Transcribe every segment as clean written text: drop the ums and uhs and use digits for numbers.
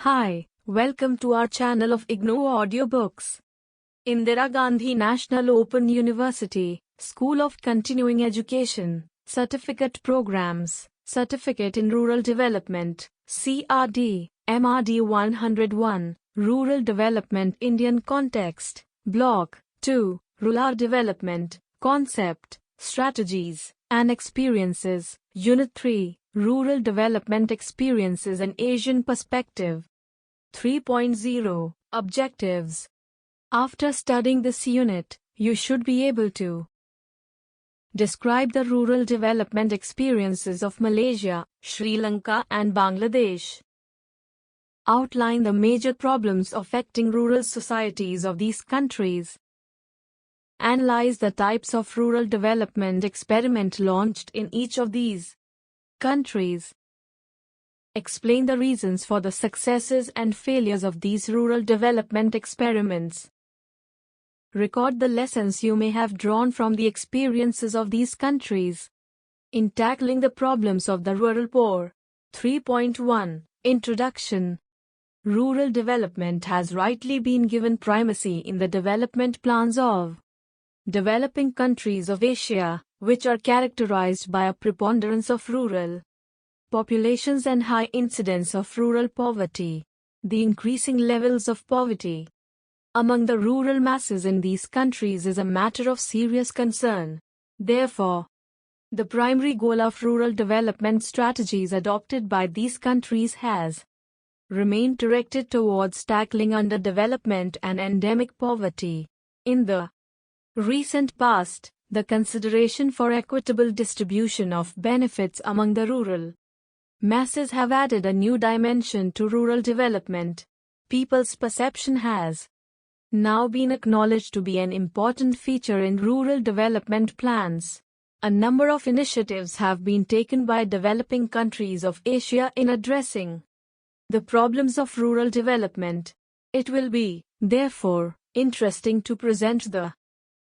Hi, welcome to our channel of IGNOU Audiobooks. Indira Gandhi National Open University, School of Continuing Education, Certificate Programs, Certificate in Rural Development, CRD, MRD-101, Rural Development Indian Context, Block-2, Rural Development, Concept, Strategies, and Experiences, Unit-3, Rural Development Experiences and Asian Perspective. 3.0 Objectives. After studying this unit, you should be able to describe the rural development experiences of Malaysia, Sri Lanka and Bangladesh. Outline the major problems affecting rural societies of these countries. Analyze the types of rural development experiment launched in each of these countries. Explain the reasons for the successes and failures of these rural development experiments. Record the lessons you may have drawn from the experiences of these countries in tackling the problems of the rural poor. 3.1 Introduction. Rural development has rightly been given primacy in the development plans of developing countries of Asia, which are characterized by a preponderance of rural populations and high incidence of rural poverty. The increasing levels of poverty among the rural masses in these countries is a matter of serious concern. Therefore, the primary goal of rural development strategies adopted by these countries has remained directed towards tackling underdevelopment and endemic poverty. In the recent past, the consideration for equitable distribution of benefits among the rural masses have added a new dimension to rural development. People's perception has now been acknowledged to be an important feature in rural development plans. A number of initiatives have been taken by developing countries of Asia in addressing the problems of rural development. It will be, therefore, interesting to present the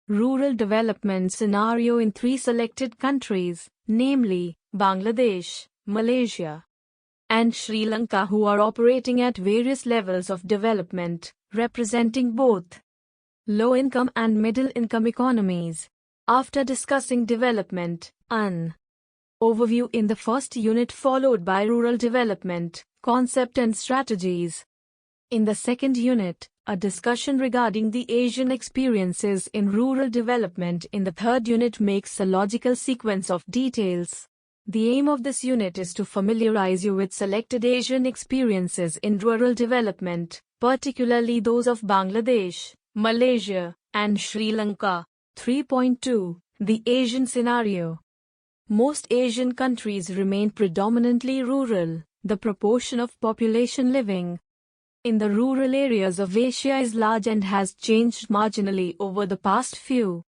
rural development scenario in three selected countries, namely Bangladesh, Malaysia, and Sri Lanka, who are operating at various levels of development, representing both low-income and middle-income economies. After discussing development, an overview in the first unit followed by rural development, concept and strategies. In the second unit, a discussion regarding the Asian experiences in rural development. In the third unit makes a logical sequence of details. The aim of this unit is to familiarize you with selected Asian experiences in rural development, particularly those of Bangladesh, Malaysia, and Sri Lanka. 3.2 The Asian Scenario. Most Asian countries remain predominantly rural. The proportion of population living in the rural areas of Asia is large and has changed marginally over the past few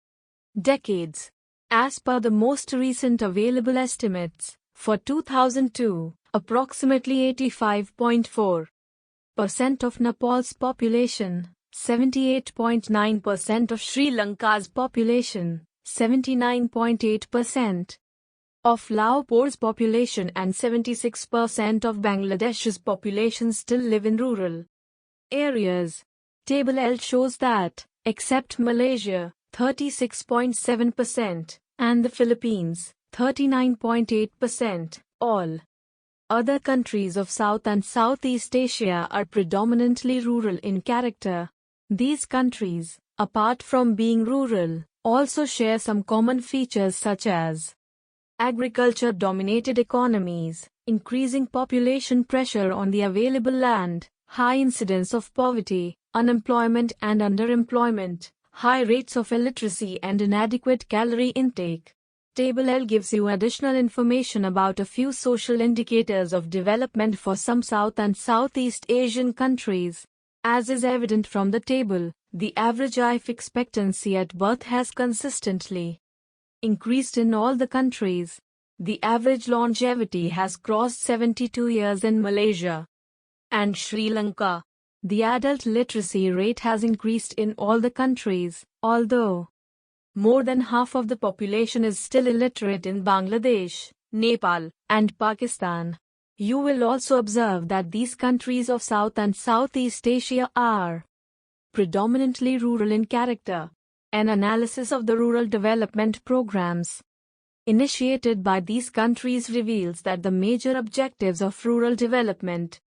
decades. As per the most recent available estimates, for 2002, approximately 85.4% of Nepal's population, 78.9% of Sri Lanka's population, 79.8% of Laopor's population and 76% of Bangladesh's population still live in rural areas. Table L shows that, except Malaysia, 36.7%, and the Philippines, 39.8%, all other countries of South and Southeast Asia are predominantly rural in character. These countries, apart from being rural, also share some common features such as agriculture-dominated economies, increasing population pressure on the available land, high incidence of poverty, unemployment and underemployment, high rates of illiteracy and inadequate calorie intake. Table L gives you additional information about a few social indicators of development for some South and Southeast Asian countries. As is evident from the table, the average life expectancy at birth has consistently increased in all the countries. The average longevity has crossed 72 years in Malaysia and Sri Lanka. The adult literacy rate has increased in all the countries, although more than half of the population is still illiterate in Bangladesh, Nepal, and Pakistan. You will also observe that these countries of South and Southeast Asia are predominantly rural in character. An analysis of the rural development programs initiated by these countries reveals that the major objectives of rural development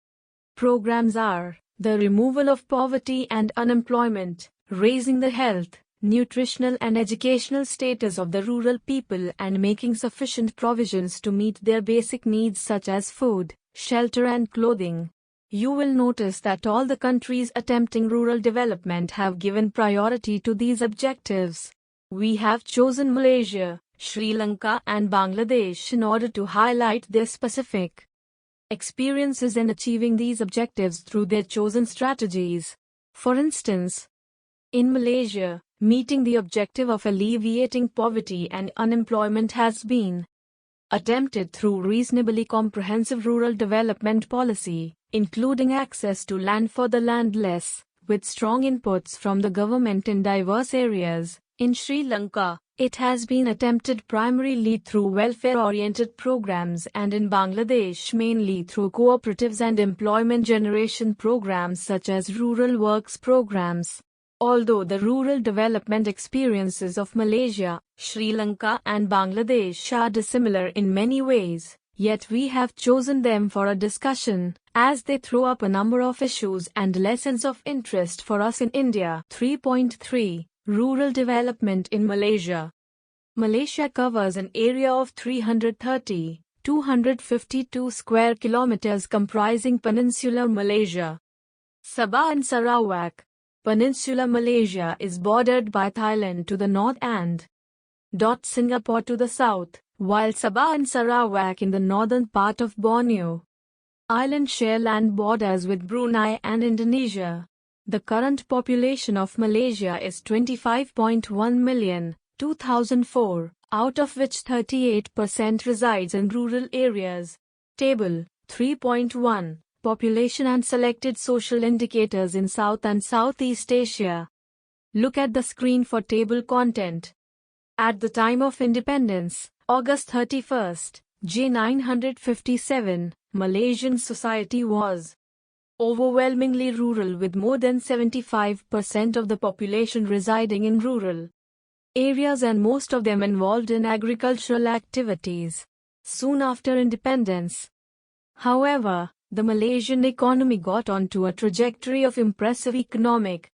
programs are the removal of poverty and unemployment, raising the health, nutritional and educational status of the rural people, and making sufficient provisions to meet their basic needs such as food, shelter and clothing. You will notice that all the countries attempting rural development have given priority to these objectives. We have chosen Malaysia, Sri Lanka and Bangladesh in order to highlight their specific experiences in achieving these objectives through their chosen strategies. For instance, in Malaysia, meeting the objective of alleviating poverty and unemployment has been attempted through reasonably comprehensive rural development policy, including access to land for the landless, with strong inputs from the government in diverse areas. In Sri Lanka, it has been attempted primarily through welfare-oriented programs, and in Bangladesh mainly through cooperatives and employment generation programs such as rural works programs. Although the rural development experiences of Malaysia, Sri Lanka and Bangladesh are dissimilar in many ways, yet we have chosen them for a discussion, as they throw up a number of issues and lessons of interest for us in India. 3.3 Rural Development in Malaysia. Malaysia covers an area of 330,252 square kilometers comprising Peninsular Malaysia, Sabah and Sarawak. Peninsular Malaysia is bordered by Thailand to the north and Singapore to the south, while Sabah and Sarawak in the northern part of Borneo Island share land borders with Brunei and Indonesia. The current population of Malaysia is 25.1 million, 2004, out of which 38% resides in rural areas. Table 3.1 Population and selected social indicators in South and Southeast Asia. Look at the screen for table content. At the time of independence, August 31st, J 957, Malaysian society was overwhelmingly rural, with more than 75% of the population residing in rural areas and most of them involved in agricultural activities. Soon after independence, however, the Malaysian economy got onto a trajectory of impressive economic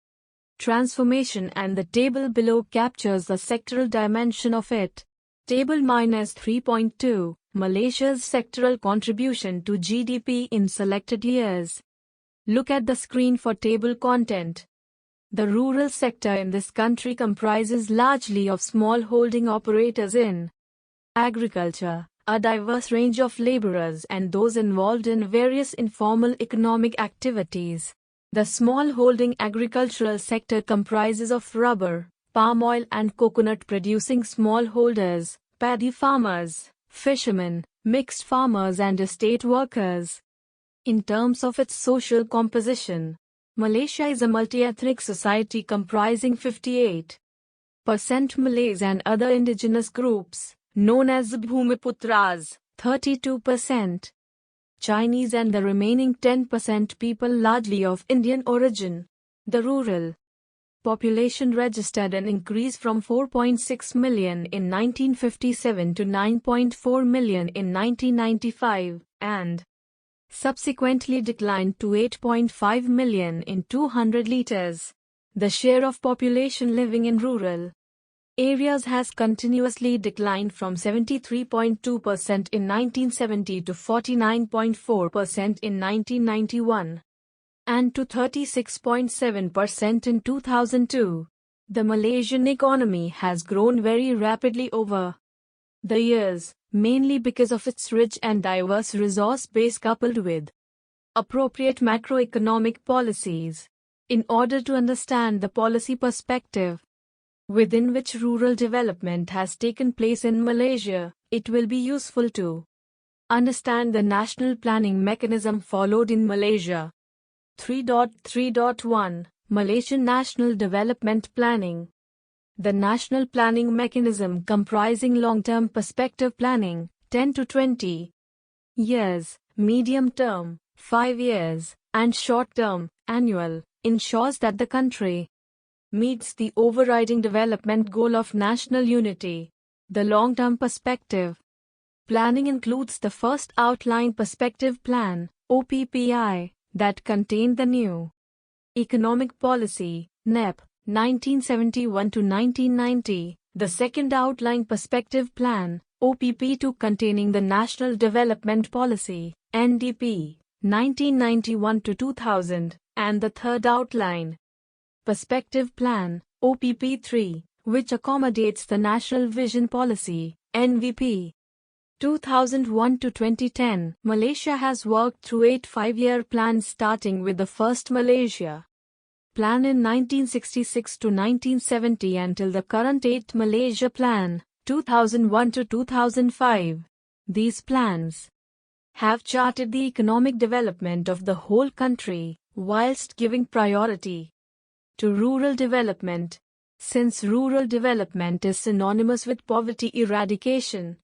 transformation, and the table below captures the sectoral dimension of it. Table -3.2 Malaysia's sectoral contribution to GDP in selected years. Look at the screen for table content. The rural sector in this country comprises largely of small holding operators in agriculture, a diverse range of laborers and those involved in various informal economic activities. The small holding agricultural sector comprises of rubber, palm oil and coconut producing smallholders, paddy farmers, fishermen, mixed farmers and estate workers. In terms of its social composition, Malaysia is a multi-ethnic society comprising 58% Malays and other indigenous groups, known as Bhumiputras, 32% Chinese and the remaining 10% people largely of Indian origin. The rural population registered an increase from 4.6 million in 1957 to 9.4 million in 1995, and subsequently declined to 8.5 million in 200 liters. The share of population living in rural areas has continuously declined from 73.2% in 1970 to 49.4% in 1991, and to 36.7% in 2002. The Malaysian economy has grown very rapidly over the years, mainly because of its rich and diverse resource base coupled with appropriate macroeconomic policies. In order to understand the policy perspective within which rural development has taken place in Malaysia, it will be useful to understand the national planning mechanism followed in Malaysia. 3.3.1 Malaysian National Development Planning. The national planning mechanism comprising long-term perspective planning, 10 to 20 years, medium term, 5 years, and short term, annual, ensures that the country meets the overriding development goal of national unity. The long-term perspective planning includes the first Outline Perspective Plan, OPPI, that contained the new Economic Policy, NEP, 1971 to 1990, the second Outline Perspective Plan, OPP2, containing the National Development Policy, NDP, 1991 to 2000, and the third Outline Perspective Plan, OPP3, which accommodates the National Vision Policy, NVP. 2001 to 2010, Malaysia has worked through 8 5-year plans, starting with the first Malaysia Plan in 1966 to 1970 until the current 8th Malaysia Plan, 2001 to 2005. These plans have charted the economic development of the whole country, whilst giving priority to rural development. Since rural development is synonymous with poverty eradication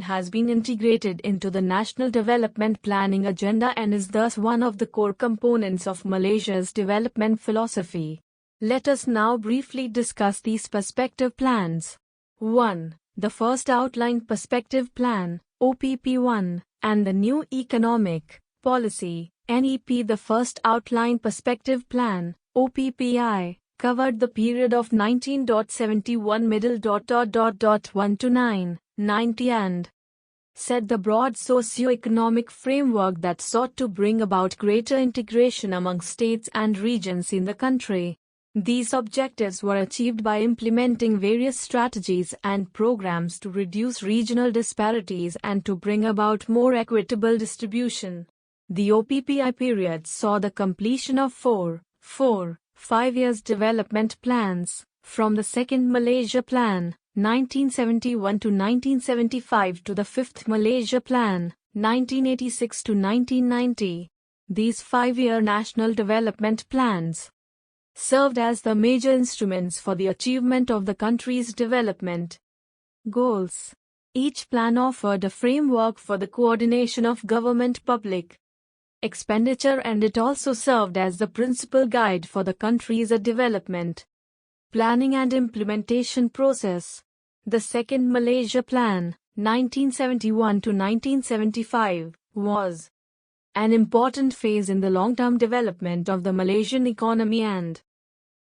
has been integrated into the National Development Planning Agenda and is thus one of the core components of Malaysia's development philosophy. Let us now briefly discuss these perspective plans. 1. The first Outline Perspective Plan, OPP1, and the new Economic Policy, NEP. The first Outline Perspective Plan, OPPI, covered the period of 1971 middle ... 1 to 990 and set the broad socio-economic framework that sought to bring about greater integration among states and regions in the country. These objectives were achieved by implementing various strategies and programs to reduce regional disparities and to bring about more equitable distribution. The OPPI period saw the completion of 5 years development plans, from the second Malaysia Plan, 1971 to 1975 to the fifth Malaysia Plan, 1986 to 1990. These 5-year national development plans served as the major instruments for the achievement of the country's development goals. Each plan offered a framework for the coordination of government public expenditure, and it also served as the principal guide for the country's development planning and implementation process. The second Malaysia Plan, 1971 to 1975, was an important phase in the long-term development of the Malaysian economy and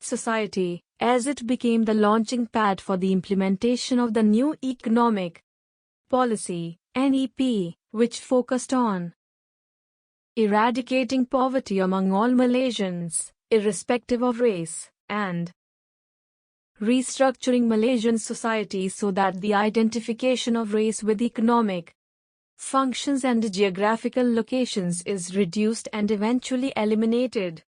society, as it became the launching pad for the implementation of the new Economic Policy, NEP, which focused on eradicating poverty among all Malaysians, irrespective of race, and restructuring Malaysian society so that the identification of race with economic functions and geographical locations is reduced and eventually eliminated.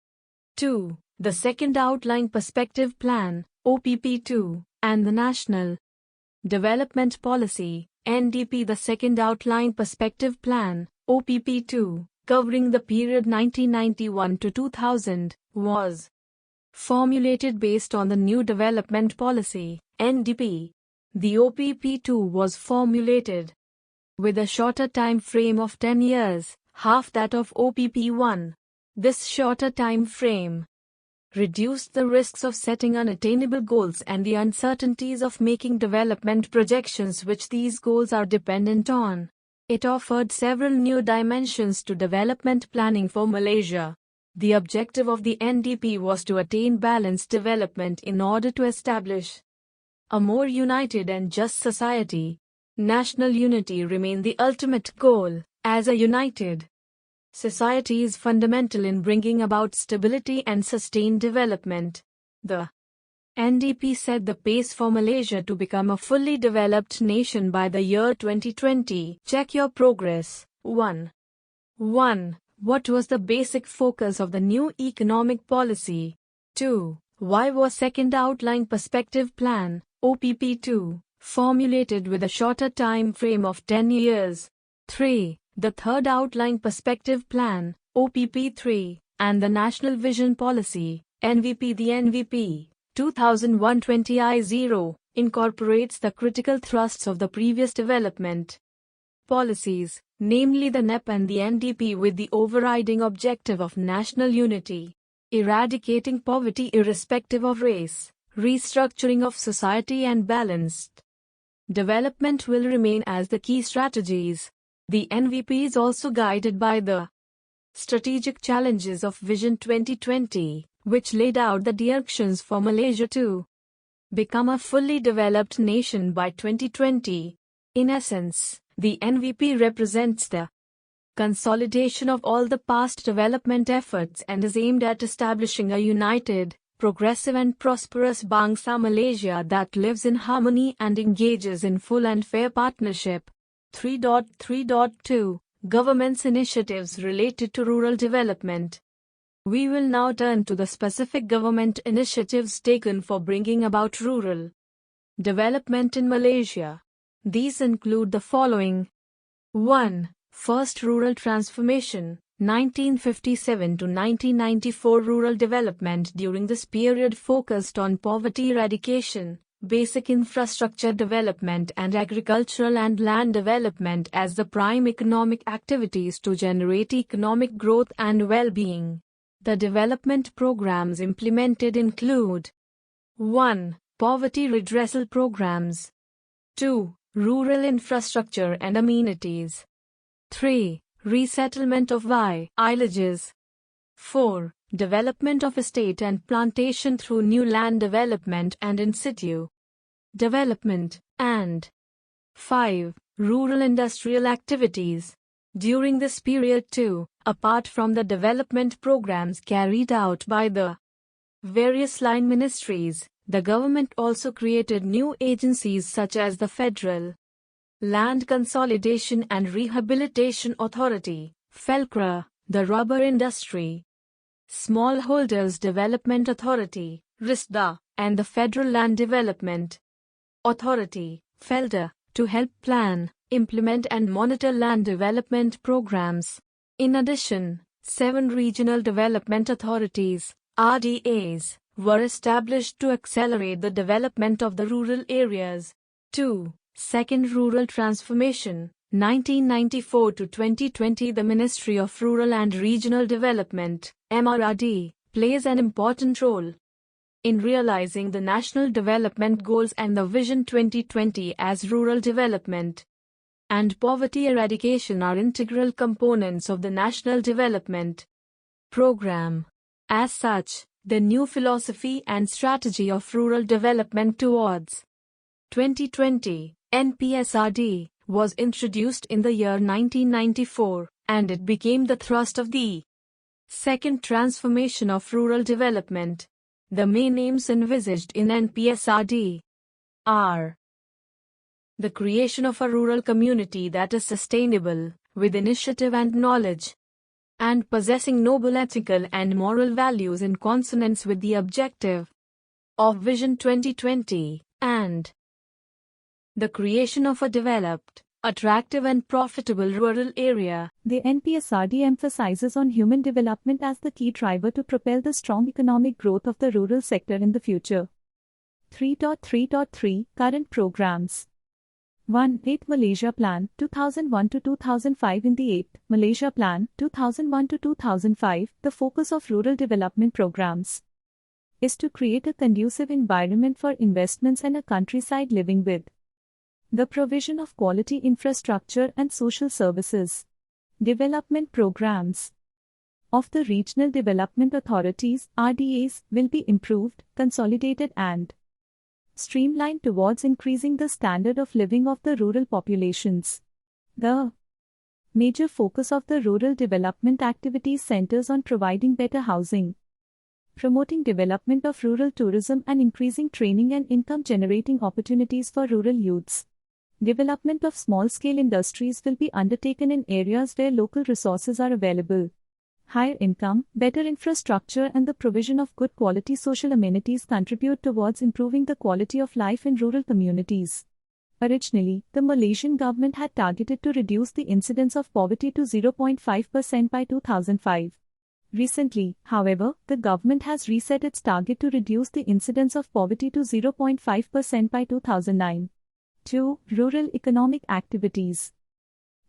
2. The second Outline Perspective Plan, OPP2, and the National Development Policy, NDP. The second Outline Perspective Plan, OPP2, covering the period 1991 to 2000, was formulated based on the new Development Policy, NDP. The OPP2 was formulated with a shorter time frame of 10 years, half that of OPP1. This shorter time frame reduced the risks of setting unattainable goals and the uncertainties of making development projections which these goals are dependent on. It offered several new dimensions to development planning for Malaysia. The objective of the NDP was to attain balanced development in order to establish a more united and just society. National unity remained the ultimate goal. As a united society is fundamental in bringing about stability and sustained development. The NDP set the pace for Malaysia to become a fully developed nation by the year 2020. Check your progress. 1. What was the basic focus of the new economic policy? 2. Why was second Outline Perspective Plan, OPP2, formulated with a shorter time frame of 10 years? 3. The third Outline Perspective Plan, OPP3, and the National Vision Policy, NVP. The NVP 2001-20I0 incorporates the critical thrusts of the previous development policies, namely the NEP and the NDP, with the overriding objective of national unity, eradicating poverty irrespective of race, restructuring of society and balanced development will remain as the key strategies. The NVP is also guided by the strategic challenges of Vision 2020, which laid out the directions for Malaysia to become a fully developed nation by 2020. In essence, the NVP represents the consolidation of all the past development efforts and is aimed at establishing a united, progressive and prosperous Bangsa Malaysia that lives in harmony and engages in full and fair partnership. 3.3.2 Government's initiatives related to rural development. We will now turn to the specific government initiatives taken for bringing about rural development in Malaysia. These include the following. 1. First Rural Transformation, 1957 to 1994. Rural development during this period focused on poverty eradication, basic infrastructure development and agricultural and land development as the prime economic activities to generate economic growth and well-being. The development programs implemented include 1. Poverty redressal programs. 2. Rural infrastructure and amenities. 3. Resettlement of villages. 4. Development of estate and plantation through new land development and in situ development. And 5. Rural industrial activities. During this period too, apart from the development programs carried out by the various line ministries, the government also created new agencies such as the Federal Land Consolidation and Rehabilitation Authority, FELCRA, the Rubber Industry Smallholders Development Authority, RISDA, and the Federal Land Development Authority, FELDA, to help plan, implement and monitor land development programs. In addition, 7 regional development authorities, RDAs, were established to accelerate the development of the rural areas. 2. Second Rural Transformation, 1994 to 2020. The Ministry of Rural and Regional Development, MRD, plays an important role in realizing the National Development Goals and the Vision 2020 as rural development and poverty eradication are integral components of the National Development Program. As such, the new philosophy and strategy of rural development towards 2020, NPSRD, was introduced in the year 1994, and it became the thrust of the second transformation of rural development. The main aims envisaged in NPSRD are the creation of a rural community that is sustainable, with initiative and knowledge, and possessing noble ethical and moral values in consonance with the objective of Vision 2020, and the creation of a developed, attractive and profitable rural area. The NPSRD emphasizes on human development as the key driver to propel the strong economic growth of the rural sector in the future. 3.3.3 Current Programs. 1. 8 Malaysia Plan, 2001 to 2005. In the 8th Malaysia Plan, 2001 to 2005, the focus of rural development programs is to create a conducive environment for investments and a countryside living with the provision of quality infrastructure and social services. Development programs of the regional development authorities, RDAs, will be improved, consolidated and streamlined towards increasing the standard of living of the rural populations. The major focus of the rural development activities centers on providing better housing, promoting development of rural tourism and increasing training and income-generating opportunities for rural youths. Development of small-scale industries will be undertaken in areas where local resources are available. Higher income, better infrastructure and the provision of good quality social amenities contribute towards improving the quality of life in rural communities. Originally, the Malaysian government had targeted to reduce the incidence of poverty to 0.5% by 2005. Recently, however, the government has reset its target to reduce the incidence of poverty to 0.5% by 2009. 2. Rural economic activities.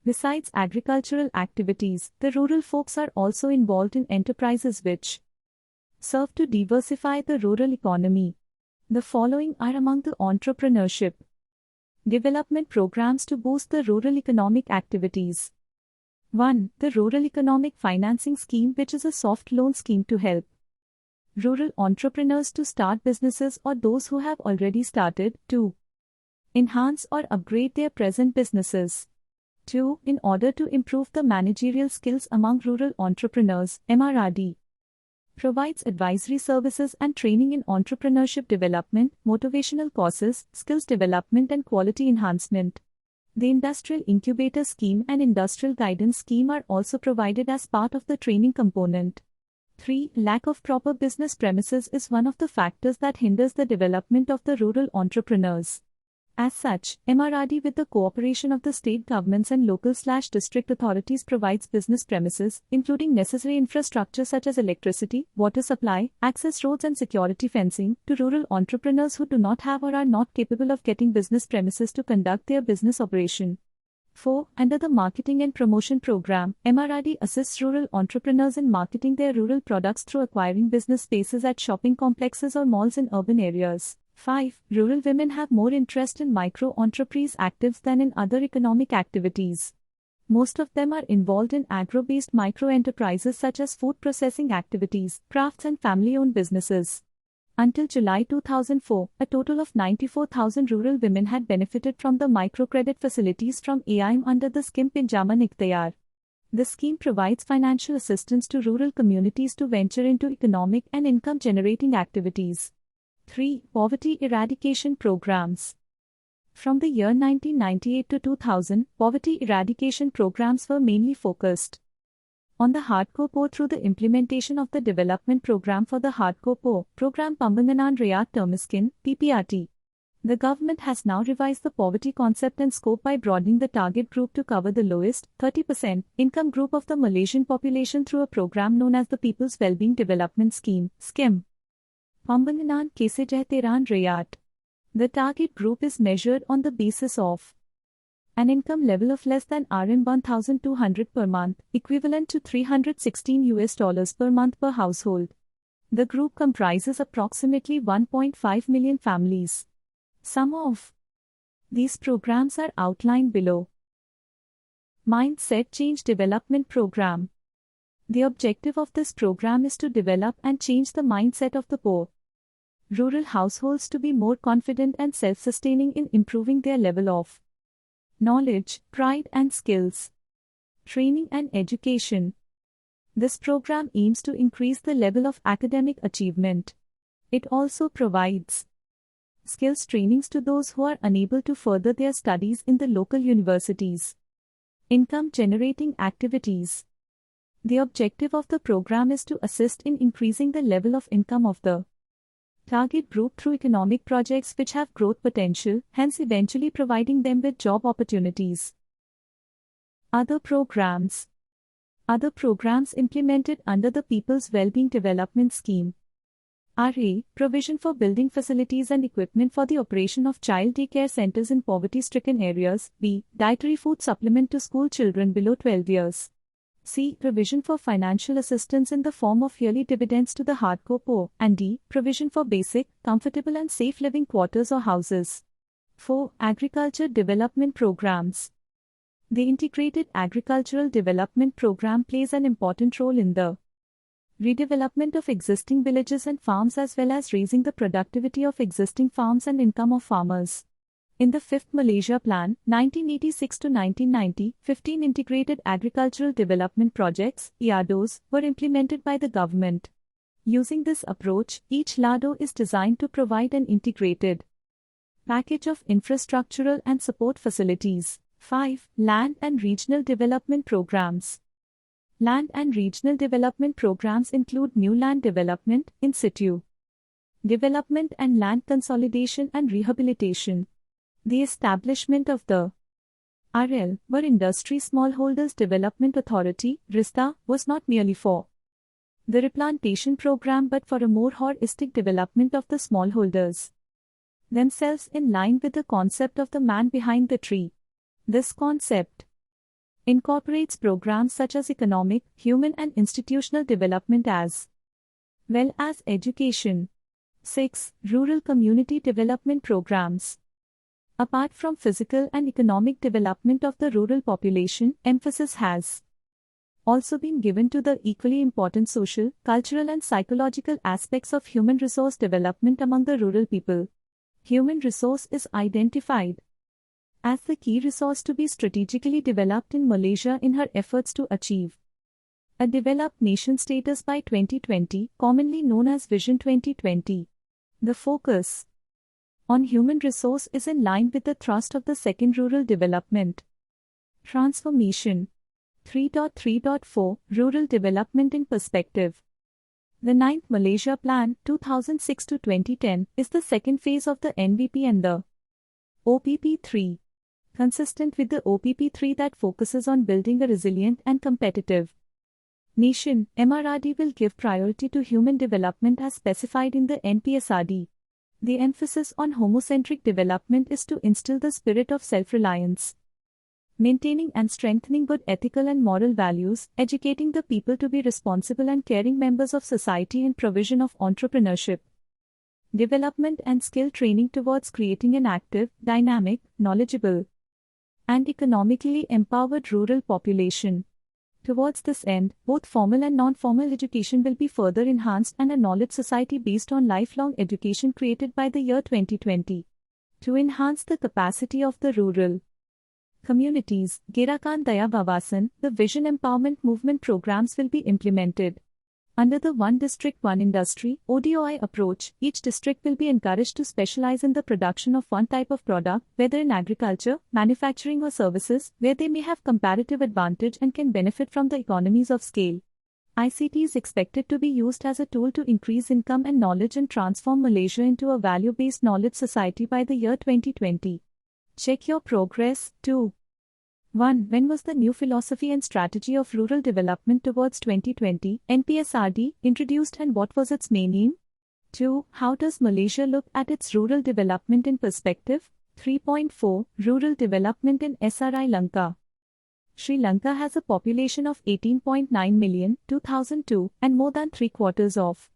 Besides agricultural activities, the rural folks are also involved in enterprises which serve to diversify the rural economy. The following are among the entrepreneurship development programs to boost the rural economic activities. 1. The Rural Economic Financing Scheme, which is a soft loan scheme to help rural entrepreneurs to start businesses or those who have already started. 2. Enhance or upgrade their present businesses. 2. In order to improve the managerial skills among rural entrepreneurs, MRD provides advisory services and training in entrepreneurship development, motivational courses, skills development and quality enhancement. The Industrial Incubator Scheme and Industrial Guidance Scheme are also provided as part of the training component. 3. Lack of proper business premises is one of the factors that hinders the development of the rural entrepreneurs. As such, MRD, with the cooperation of the state governments and local/district authorities, provides business premises, including necessary infrastructure such as electricity, water supply, access roads and security fencing, to rural entrepreneurs who do not have or are not capable of getting business premises to conduct their business operation. 4. Under the Marketing and Promotion Program, MRD assists rural entrepreneurs in marketing their rural products through acquiring business spaces at shopping complexes or malls in urban areas. 5. Rural women have more interest in micro-enterprise activities than in other economic activities. Most of them are involved in agro-based micro-enterprises such as food processing activities, crafts and family-owned businesses. Until July 2004, a total of 94,000 rural women had benefited from the microcredit facilities from AIM under the scheme Pinjama Nikhtiyar. The scheme provides financial assistance to rural communities to venture into economic and income-generating activities. 3. Poverty eradication programs. From the year 1998 to 2000, poverty eradication programs were mainly focused on the hardcore poor through the implementation of the Development Program for the Hardcore Poor, Program Pambanganan Rayat Termiskin, PPRT. The government has now revised the poverty concept and scope by broadening the target group to cover the lowest, 30%, income group of the Malaysian population through a program known as the People's Wellbeing Development Scheme, SCIM. Pambanganan Kesejahteran Rayat. The target group is measured on the basis of an income level of less than Rm 1,200 per month, equivalent to $316 per month per household. The group comprises approximately 1.5 million families. Some of these programs are outlined below. Mindset Change Development Program. The objective of this program is to develop and change the mindset of the poor rural households to be more confident and self-sustaining in improving their level of knowledge, pride and skills. Training and education. This program aims to increase the level of academic achievement. It also provides skills trainings to those who are unable to further their studies in the local universities. Income-generating activities. The objective of the program is to assist in increasing the level of income of the target group through economic projects which have growth potential, hence eventually providing them with job opportunities. Other programs. Other programs implemented under the People's Wellbeing Development Scheme are A. Provision for building facilities and equipment for the operation of child daycare centers in poverty-stricken areas. B. Dietary food supplement to school children below 12 years. C. Provision for financial assistance in the form of yearly dividends to the hardcore poor. And D. Provision for basic, comfortable and safe living quarters or houses. 4. Agriculture Development Programs. The Integrated Agricultural Development Program plays an important role in the redevelopment of existing villages and farms as well as raising the productivity of existing farms and income of farmers. In the 5th Malaysia Plan, 1986 to 1990, 15 Integrated Agricultural Development Projects, IADOs, were implemented by the government. Using this approach, each LADO is designed to provide an integrated package of infrastructural and support facilities. 5. Land and Regional Development Programs. Land and regional development programs include new land development, in situ development and land consolidation and rehabilitation. The establishment of the RL, where Industry Smallholders Development Authority, RISTA, was not merely for the replantation program but for a more holistic development of the smallholders themselves in line with the concept of the man behind the tree. This concept Incorporates programs such as economic, human and institutional development as well as education. 6. Rural community development programs. Apart from physical and economic development of the rural population, emphasis has also been given to the equally important social, cultural and psychological aspects of human resource development among the rural people. Human resource is identified as the key resource to be strategically developed in Malaysia in her efforts to achieve a developed nation status by 2020, commonly known as Vision 2020. The focus on human resource is in line with the thrust of the second Rural Development Transformation. 3.3.4 Rural Development in Perspective. The 9th Malaysia Plan 2006 to 2010 is the second phase of the NVP and the OPP3. Consistent with the OPP3 that focuses on building a resilient and competitive nation, MRD will give priority to human development as specified in the NPSRD. The emphasis on homocentric development is to instill the spirit of self-reliance, maintaining and strengthening good ethical and moral values, educating the people to be responsible and caring members of society, and provision of entrepreneurship, development and skill training towards creating an active, dynamic, knowledgeable, and economically empowered rural population. Towards this end, both formal and non-formal education will be further enhanced and a knowledge society based on lifelong education created by the year 2020. To enhance the capacity of the rural communities, Gerakan Daya Bawasan, the Vision Empowerment Movement programs will be implemented. Under the One District One Industry (ODOI) approach, each district will be encouraged to specialize in the production of one type of product, whether in agriculture, manufacturing or services, where they may have comparative advantage and can benefit from the economies of scale. ICT is expected to be used as a tool to increase income and knowledge and transform Malaysia into a value-based knowledge society by the year 2020. Check your progress. 2. 1. When was the new philosophy and strategy of rural development towards 2020 (NPSRD) introduced and what was its main aim? 2. How does Malaysia look at its rural development in perspective? 3.4 Rural development in Sri Lanka. Sri Lanka has a population of 18.9 million 2002 and more than 3/4 of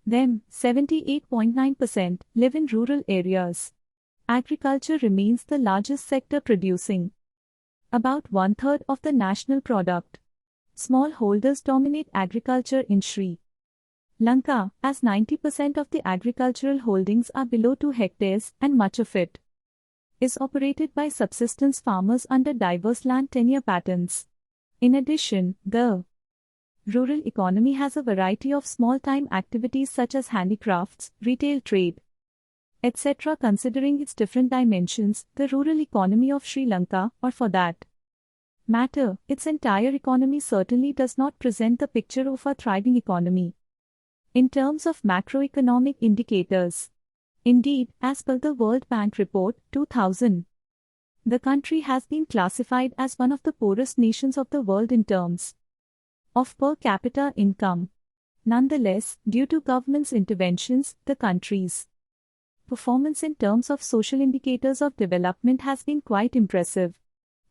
them, 78.9%, live in rural areas. Agriculture remains the largest sector, producing about 1/3 of the national product. Smallholders dominate agriculture in Sri Lanka, as 90% of the agricultural holdings are below 2 hectares, and much of it is operated by subsistence farmers under diverse land tenure patterns. In addition, the rural economy has a variety of small-time activities such as handicrafts, retail trade, etc. Considering its different dimensions, the rural economy of Sri Lanka, or for that matter, its entire economy, certainly does not present the picture of a thriving economy in terms of macroeconomic indicators. Indeed, as per the World Bank Report 2000, the country has been classified as one of the poorest nations of the world in terms of per capita income. Nonetheless, due to government's interventions, the country's performance in terms of social indicators of development has been quite impressive.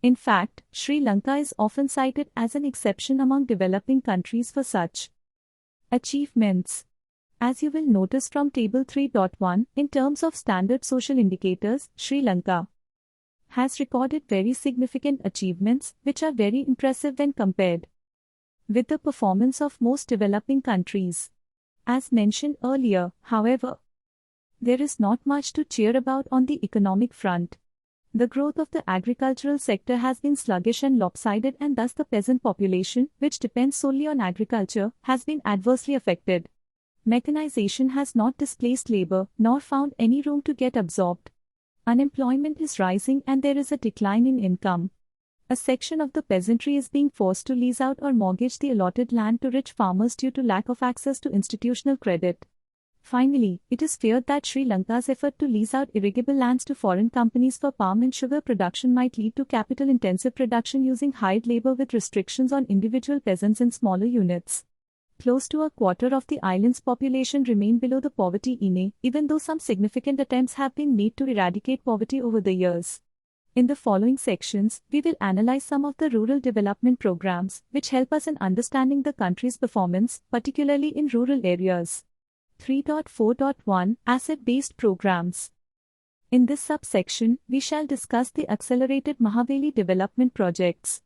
In fact, Sri Lanka is often cited as an exception among developing countries for such achievements. As you will notice from Table 3.1, in terms of standard social indicators, Sri Lanka has recorded very significant achievements, which are very impressive when compared with the performance of most developing countries. As mentioned earlier, however, there is not much to cheer about on the economic front. The growth of the agricultural sector has been sluggish and lopsided, and thus the peasant population, which depends solely on agriculture, has been adversely affected. Mechanization has not displaced labor, nor found any room to get absorbed. Unemployment is rising and there is a decline in income. A section of the peasantry is being forced to lease out or mortgage the allotted land to rich farmers due to lack of access to institutional credit. Finally, it is feared that Sri Lanka's effort to lease out irrigable lands to foreign companies for palm and sugar production might lead to capital-intensive production using hired labor with restrictions on individual peasants in smaller units. Close to 1/4 of the island's population remain below the poverty line, even though some significant attempts have been made to eradicate poverty over the years. In the following sections, we will analyze some of the rural development programs which help us in understanding the country's performance, particularly in rural areas. 3.4.1 Asset-Based Programs. In this subsection, we shall discuss the Accelerated Mahaveli Development Projects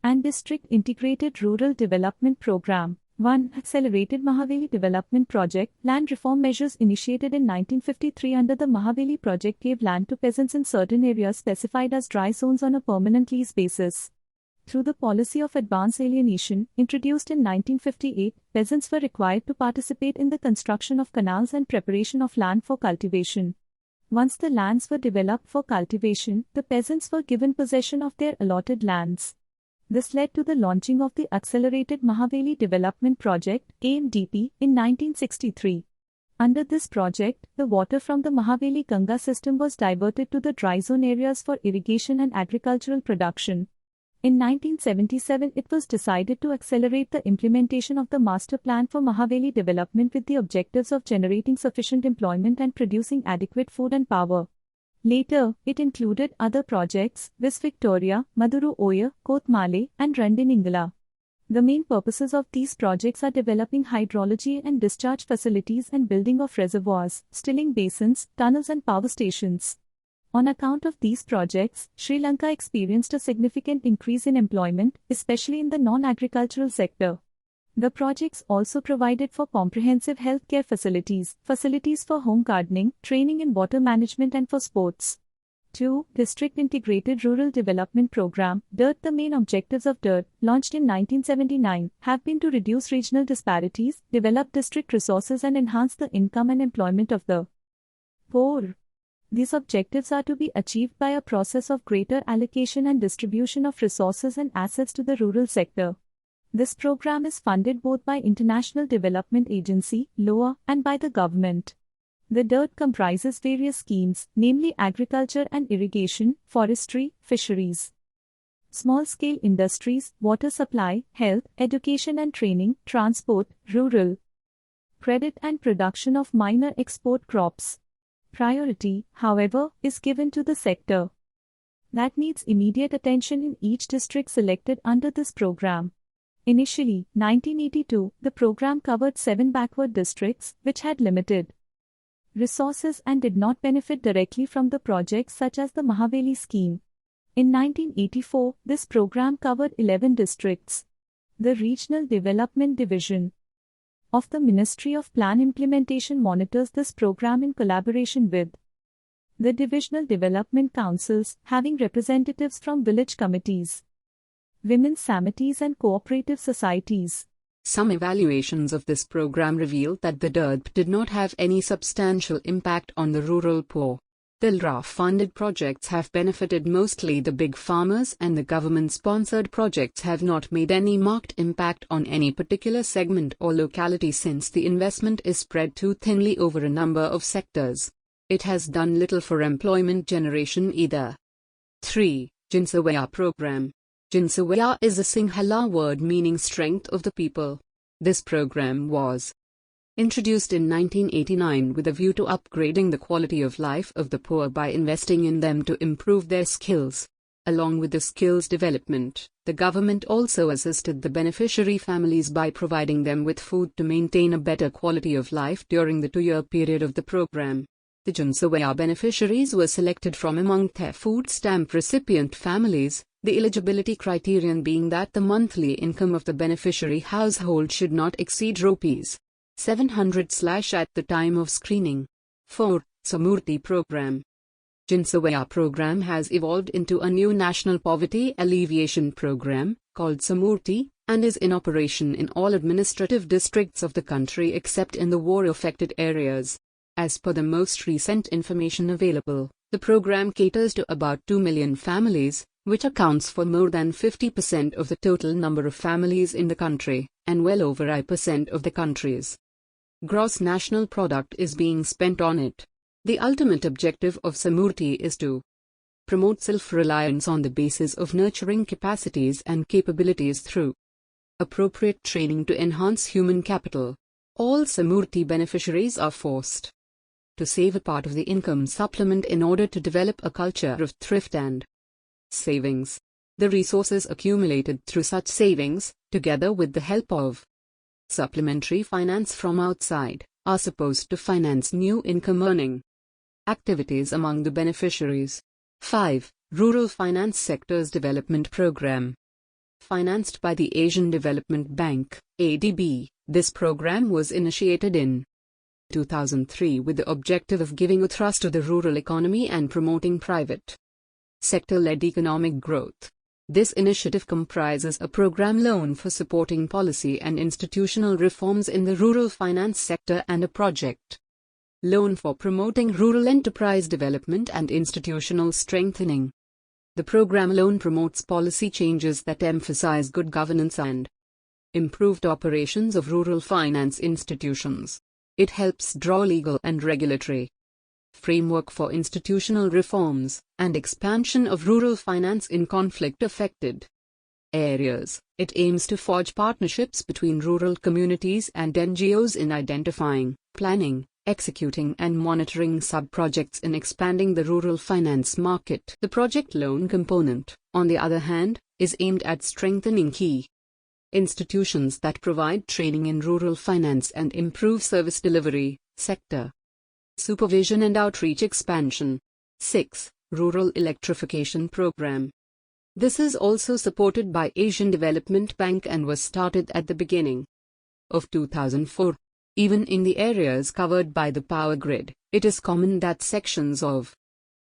and District Integrated Rural Development Program. 1. Accelerated Mahaveli Development Project. Land reform measures initiated in 1953 under the Mahaveli Project gave land to peasants in certain areas specified as dry zones on a permanent lease basis. Through the policy of advance alienation, introduced in 1958, peasants were required to participate in the construction of canals and preparation of land for cultivation. Once the lands were developed for cultivation, the peasants were given possession of their allotted lands. This led to the launching of the Accelerated Mahaveli Development Project (AMDP) in 1963. Under this project, the water from the Mahaveli Ganga system was diverted to the dry zone areas for irrigation and agricultural production. In 1977, it was decided to accelerate the implementation of the Master Plan for Mahaveli Development with the objectives of generating sufficient employment and producing adequate food and power. Later, it included other projects, Vis Victoria, Maduru Oya, Kotmale, and Randiningala. The main purposes of these projects are developing hydrology and discharge facilities and building of reservoirs, stilling basins, tunnels and power stations. On account of these projects, Sri Lanka experienced a significant increase in employment, especially in the non-agricultural sector. The projects also provided for comprehensive healthcare facilities, facilities for home gardening, training in water management and for sports. 2. District Integrated Rural Development Program (DIRT). The main objectives of DIRT, launched in 1979, have been to reduce regional disparities, develop district resources and enhance the income and employment of the poor. These objectives are to be achieved by a process of greater allocation and distribution of resources and assets to the rural sector. This program is funded both by International Development Agency (LOA) and by the government. The DIRT comprises various schemes, namely agriculture and irrigation, forestry, fisheries, small-scale industries, water supply, health, education and training, transport, rural credit and production of minor export crops. Priority, however, is given to the sector that needs immediate attention in each district selected under this program. Initially, 1982, the program covered 7 backward districts, which had limited resources and did not benefit directly from the projects such as the Mahaveli scheme. In 1984, this program covered 11 districts. The Regional Development Division of the Ministry of Plan Implementation monitors this program in collaboration with the Divisional Development Councils, having representatives from village committees, women's samitis and cooperative societies. Some evaluations of this program revealed that the DIRT did not have any substantial impact on the rural poor. The LRA-funded projects have benefited mostly the big farmers, and the government-sponsored projects have not made any marked impact on any particular segment or locality since the investment is spread too thinly over a number of sectors. It has done little for employment generation either. 3. Jinsawaya Program. Jinsawaya is a Sinhala word meaning strength of the people. This program was introduced in 1989 with a view to upgrading the quality of life of the poor by investing in them to improve their skills. Along with the skills development, the government also assisted the beneficiary families by providing them with food to maintain a better quality of life during the 2-year period of the program. The Jinsawaya beneficiaries were selected from among their food stamp recipient families, the eligibility criterion being that the monthly income of the beneficiary household should not exceed Rs. 700 at the time of screening. 4. Samurti Program. Jinsawaya program has evolved into a new national poverty alleviation program, called Samurti, and is in operation in all administrative districts of the country except in the war-affected areas. As per the most recent information available, the program caters to about 2 million families, which accounts for more than 50% of the total number of families in the country, and well over 1% of the country's gross national product is being spent on it. The ultimate objective of Samurti is to promote self-reliance on the basis of nurturing capacities and capabilities through appropriate training to enhance human capital. All Samurti beneficiaries are forced to save a part of the income supplement in order to develop a culture of thrift and Savings. The resources accumulated through such savings, together with the help of supplementary finance from outside, are supposed to finance new income-earning activities among the beneficiaries. 5. Rural Finance Sector's Development Program. Financed by the Asian Development Bank, ADB, this program was initiated in 2003 with the objective of giving a thrust to the rural economy and promoting private sector-led economic growth. This initiative comprises a program loan for supporting policy and institutional reforms in the rural finance sector and a project loan for promoting rural enterprise development and institutional strengthening. The program loan promotes policy changes that emphasize good governance and improved operations of rural finance institutions. It helps draw legal and regulatory framework for institutional reforms and expansion of rural finance in conflict-affected areas. It aims to forge partnerships between rural communities and NGOs in identifying, planning, executing and monitoring sub-projects in expanding the rural finance market. The project loan component, on the other hand, is aimed at strengthening key institutions that provide training in rural finance and improve service delivery, sector supervision and outreach expansion. 6. Rural Electrification Program. This is also supported by Asian Development Bank and was started at the beginning of 2004. Even in the areas covered by the power grid, it is common that sections of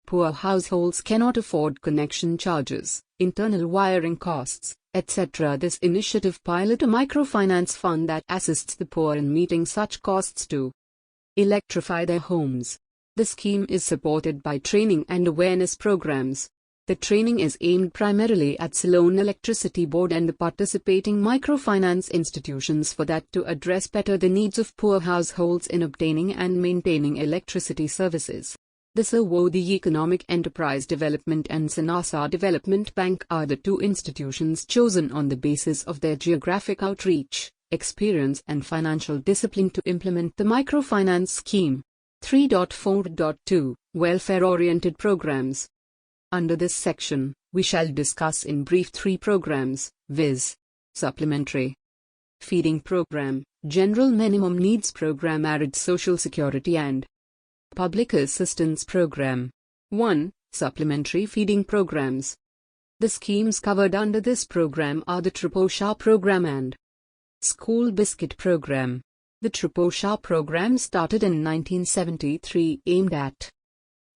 poor households cannot afford connection charges, internal wiring costs, etc. This initiative pilot a microfinance fund that assists the poor in meeting such costs to electrify their homes. The scheme is supported by training and awareness programs. The training is aimed primarily at Ceylon Electricity Board and the participating microfinance institutions for that to address better the needs of poor households in obtaining and maintaining electricity services. The Saudi Economic Enterprise Development and Sanasa Development Bank are the two institutions chosen on the basis of their geographic outreach, experience and financial discipline to implement the microfinance scheme. 3.4.2 Welfare-oriented programs. Under this section, we shall discuss in brief three programs, viz. Supplementary Feeding Program, General Minimum Needs Program, Arid Social Security and Public Assistance Program. 1. Supplementary Feeding Programs. The schemes covered under this program are the Triposha Program and School Biscuit Program. The Triposha program started in 1973 aimed at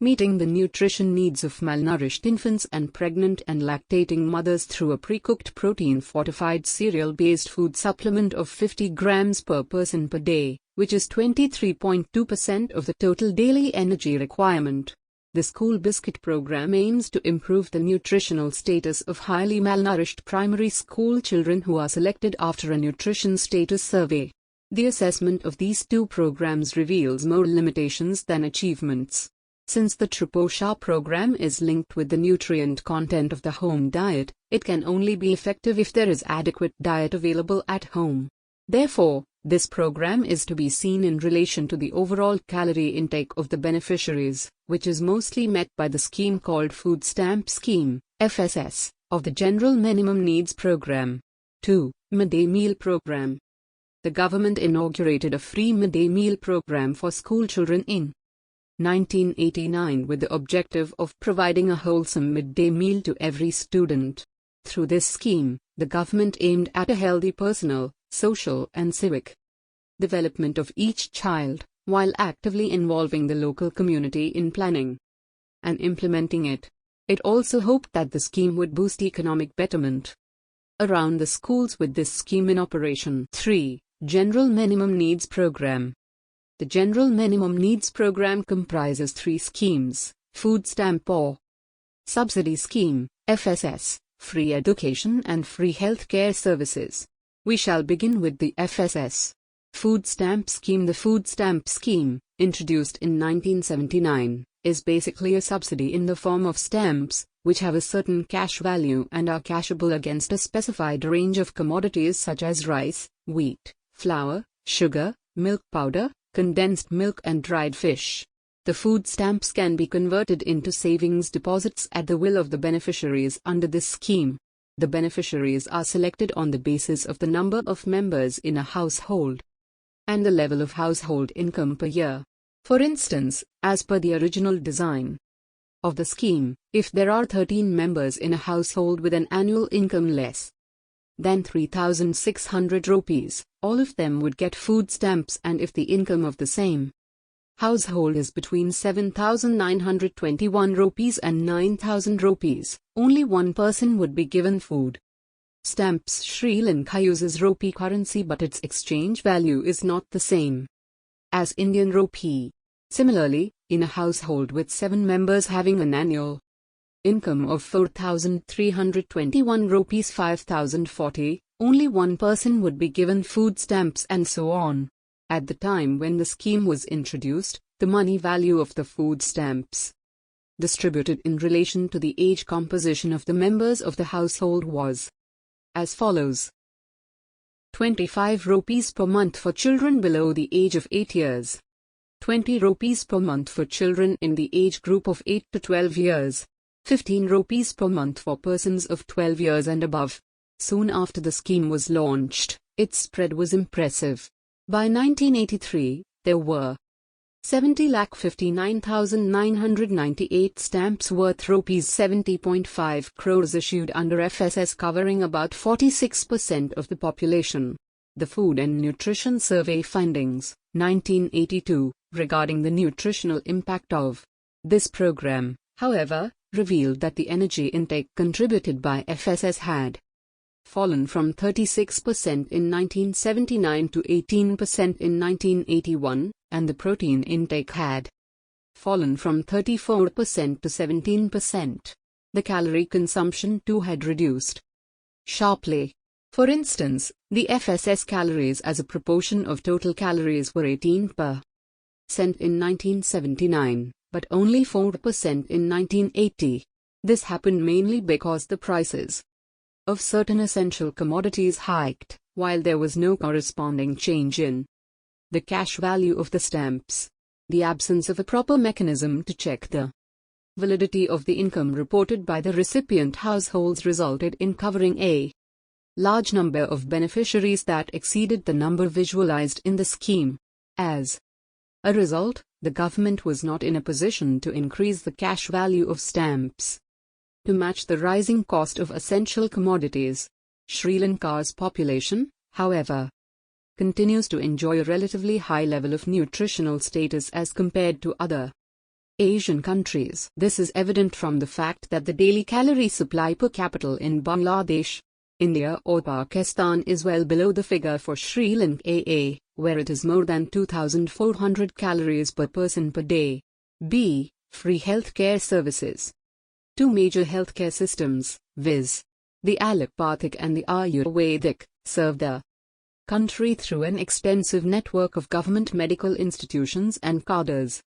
meeting the nutrition needs of malnourished infants and pregnant and lactating mothers through a pre-cooked protein-fortified cereal-based food supplement of 50 grams per person per day, which is 23.2% of the total daily energy requirement. The School Biscuit program aims to improve the nutritional status of highly malnourished primary school children who are selected after a nutrition status survey. The assessment of these two programs reveals more limitations than achievements. Since the Triposha program is linked with the nutrient content of the home diet, it can only be effective if there is adequate diet available at home. Therefore, this program is to be seen in relation to the overall calorie intake of the beneficiaries, which is mostly met by the scheme called Food Stamp Scheme, FSS, of the General Minimum Needs Program. 2. Midday Meal Program. The government inaugurated a free midday meal program for school children in 1989 with the objective of providing a wholesome midday meal to every student. Through this scheme, the government aimed at a healthy personal, social and civic development of each child, while actively involving the local community in planning and implementing it. It also hoped that the scheme would boost economic betterment around the schools with this scheme in operation. 3. General Minimum Needs Program. The General Minimum Needs Program comprises three schemes: Food Stamp or Subsidy Scheme, FSS, Free Education and Free Health Care Services. We shall begin with the FSS. Food Stamp Scheme. The Food Stamp Scheme, introduced in 1979, is basically a subsidy in the form of stamps, which have a certain cash value and are cashable against a specified range of commodities such as rice, wheat, flour, sugar, milk powder, condensed milk and dried fish. The The food stamps can be converted into savings deposits at the will of the beneficiaries under this scheme. The beneficiaries are selected on the basis of the number of members in a household and the level of household income per year. For instance, as per the original design of the scheme, if there are 13 members in a household with an annual income less than 3,600 rupees, all of them would get food stamps, and if the income of the same household is between 7,921 rupees and 9,000 rupees, only one person would be given food stamps. Sri Lanka uses rupee currency, but its exchange value is not the same as Indian rupee. Similarly, in a household with 7 members having an annual income of 4,321 rupees 5,040, only one person would be given food stamps, and so on. At the time when the scheme was introduced, the money value of the food stamps distributed in relation to the age composition of the members of the household was as follows: 25 rupees per month for children below the age of 8 years, 20 rupees per month for children in the age group of 8 to 12 years, 15 rupees per month for persons of 12 years and above. Soon after the scheme was launched, its spread was impressive. By 1983, there were 70,59,998 stamps worth rupees 70.5 crores issued under FSS, covering about 46% of the population. The Food and Nutrition Survey findings, 1982, regarding the nutritional impact of this program, however, revealed that the energy intake contributed by FSS had fallen from 36% in 1979 to 18% in 1981, and the protein intake had fallen from 34% to 17%. The calorie consumption too had reduced sharply. For instance, the FSS calories as a proportion of total calories were 18% in 1979, but only 4% in 1980. This happened mainly because the prices of certain essential commodities hiked, while there was no corresponding change in the cash value of the stamps. The absence of a proper mechanism to check the validity of the income reported by the recipient households resulted in covering a large number of beneficiaries that exceeded the number visualized in the scheme. As a result, the government was not in a position to increase the cash value of stamps to match the rising cost of essential commodities. Sri Lanka's population, however, continues to enjoy a relatively high level of nutritional status as compared to other Asian countries. This is evident from the fact that the daily calorie supply per capita in Bangladesh, India or Pakistan is well below the figure for Sri Lanka, where it is more than 2,400 calories per person per day. B. Free healthcare services. Two major healthcare systems, viz. the allopathic and the Ayurvedic, serve the country through an extensive network of government medical institutions and cadres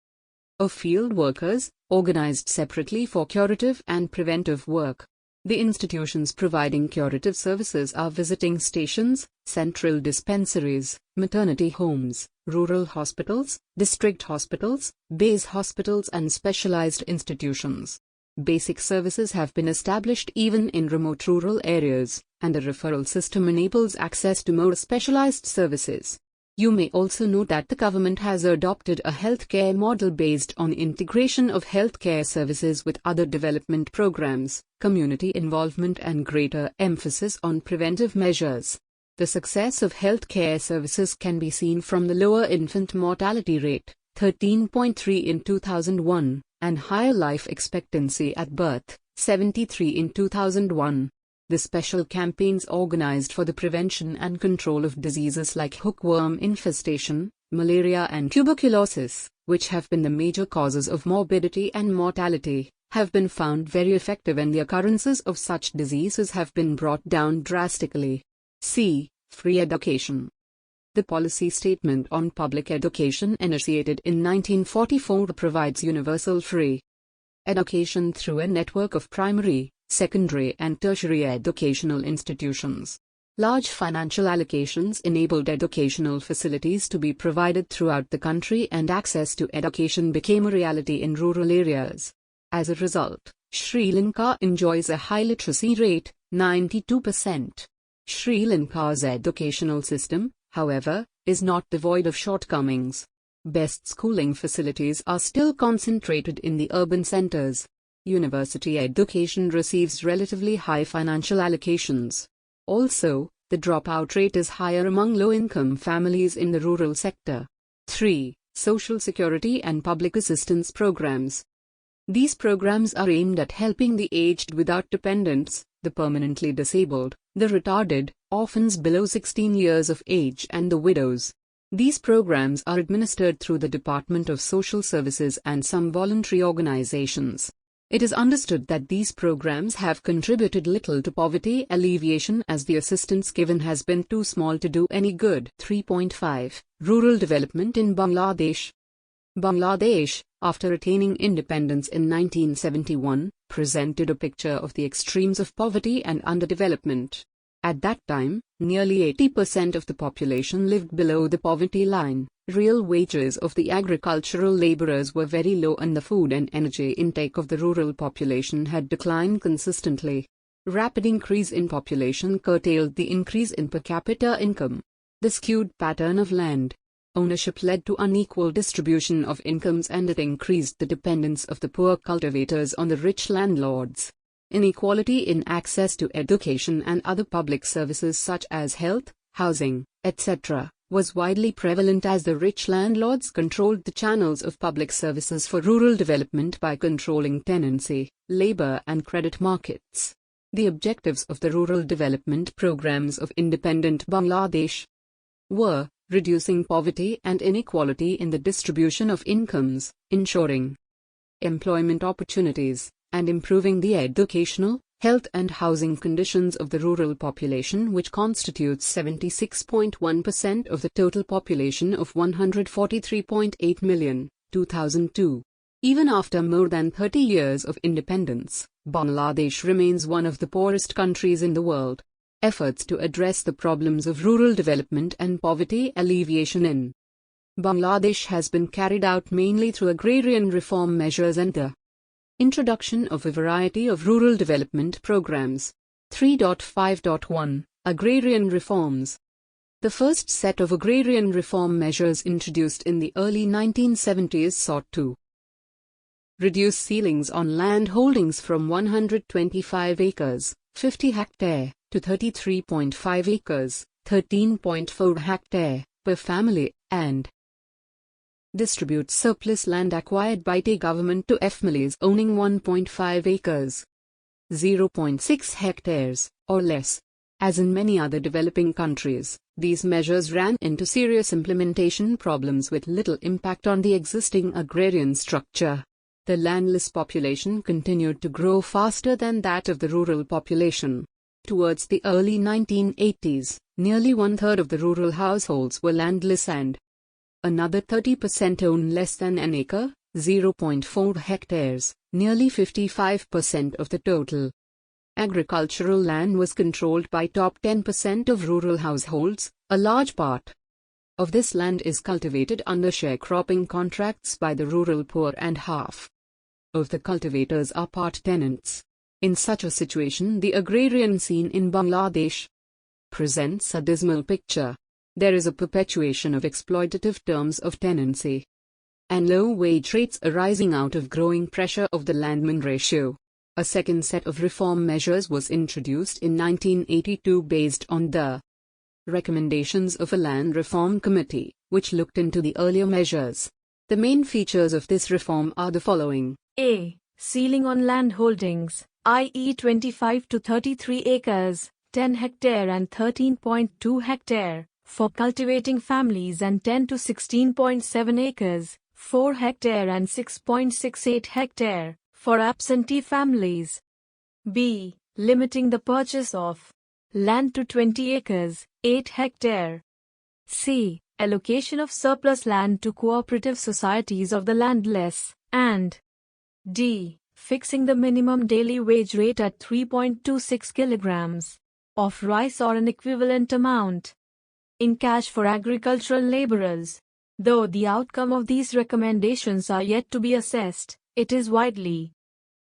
of field workers, organized separately for curative and preventive work. The institutions providing curative services are visiting stations, central dispensaries, maternity homes, rural hospitals, district hospitals, base hospitals and specialized institutions. Basic services have been established even in remote rural areas, and the referral system enables access to more specialized services. You may also note that the government has adopted a healthcare model based on integration of healthcare services with other development programs, community involvement and greater emphasis on preventive measures. The success of healthcare services can be seen from the lower infant mortality rate, 13.3 in 2001, and higher life expectancy at birth, 73 in 2001. The special campaigns organized for the prevention and control of diseases like hookworm infestation, malaria and tuberculosis, which have been the major causes of morbidity and mortality, have been found very effective, and the occurrences of such diseases have been brought down drastically. C. Free education. The policy statement on public education initiated in 1944 provides universal free education through a network of primary, secondary and tertiary educational institutions. Large financial allocations enabled educational facilities to be provided throughout the country, and access to education became a reality in rural areas. As a result, Sri Lanka enjoys a high literacy rate, 92%. Sri Lanka's educational system, however, is not devoid of shortcomings. Best schooling facilities are still concentrated in the urban centers. University education receives relatively high financial allocations. Also, the dropout rate is higher among low-income families in the rural sector. 3. Social Security and Public Assistance Programs. These programs are aimed at helping the aged without dependents, the permanently disabled, the retarded, orphans below 16 years of age, and the widows. These programs are administered through the Department of Social Services and some voluntary organizations. It is understood that these programs have contributed little to poverty alleviation, as the assistance given has been too small to do any good. 3.5. Rural development in Bangladesh. Bangladesh, after attaining independence in 1971, presented a picture of the extremes of poverty and underdevelopment. At that time, nearly 80% of the population lived below the poverty line. Real wages of the agricultural laborers were very low, and the food and energy intake of the rural population had declined consistently. Rapid increase in population curtailed the increase in per capita income. The skewed pattern of land ownership led to unequal distribution of incomes, and it increased the dependence of the poor cultivators on the rich landlords. Inequality in access to education and other public services such as health, housing, etc., was widely prevalent, as the rich landlords controlled the channels of public services for rural development by controlling tenancy, labor, and credit markets. The objectives of the rural development programs of independent Bangladesh were reducing poverty and inequality in the distribution of incomes, ensuring employment opportunities, and improving the educational, health and housing conditions of the rural population, which constitutes 76.1% of the total population of 143.8 million, 2002. Even after more than 30 years of independence, Bangladesh remains one of the poorest countries in the world. Efforts to address the problems of rural development and poverty alleviation in Bangladesh has been carried out mainly through agrarian reform measures and the introduction of a variety of rural development programs. 3.5.1 Agrarian reforms. The first set of agrarian reform measures introduced in the early 1970s sought to reduce ceilings on land holdings from 125 acres, 50 hectare, to 33.5 acres, 13.4 hectare, per family, and distribute surplus land acquired by the government to families owning 1.5 acres, 0.6 hectares, or less. As in many other developing countries, these measures ran into serious implementation problems with little impact on the existing agrarian structure. The landless population continued to grow faster than that of the rural population. Towards the early 1980s, nearly one-third of the rural households were landless, and another 30% own less than an acre, 0.4 hectares, nearly 55% of the total. Agricultural land was controlled by top 10% of rural households. A large part of this land is cultivated under sharecropping contracts by the rural poor, and half of the cultivators are part tenants. In such a situation, the agrarian scene in Bangladesh presents a dismal picture. There is a perpetuation of exploitative terms of tenancy and low wage rates arising out of growing pressure of the landman ratio. A second set of reform measures was introduced in 1982 based on the recommendations of a land reform committee, which looked into the earlier measures. The main features of this reform are the following. A. Ceiling on land holdings, i.e. 25 to 33 acres, 10 hectare and 13.2 hectare, for cultivating families, and 10 to 16.7 acres, 4 hectare and 6.68 hectare, for absentee families. B. Limiting the purchase of land to 20 acres, 8 hectare. C. Allocation of surplus land to cooperative societies of the landless, and D. Fixing the minimum daily wage rate at 3.26 kilograms. of rice or an equivalent amount in cash for agricultural laborers. Though the outcome of these recommendations are yet to be assessed, it is widely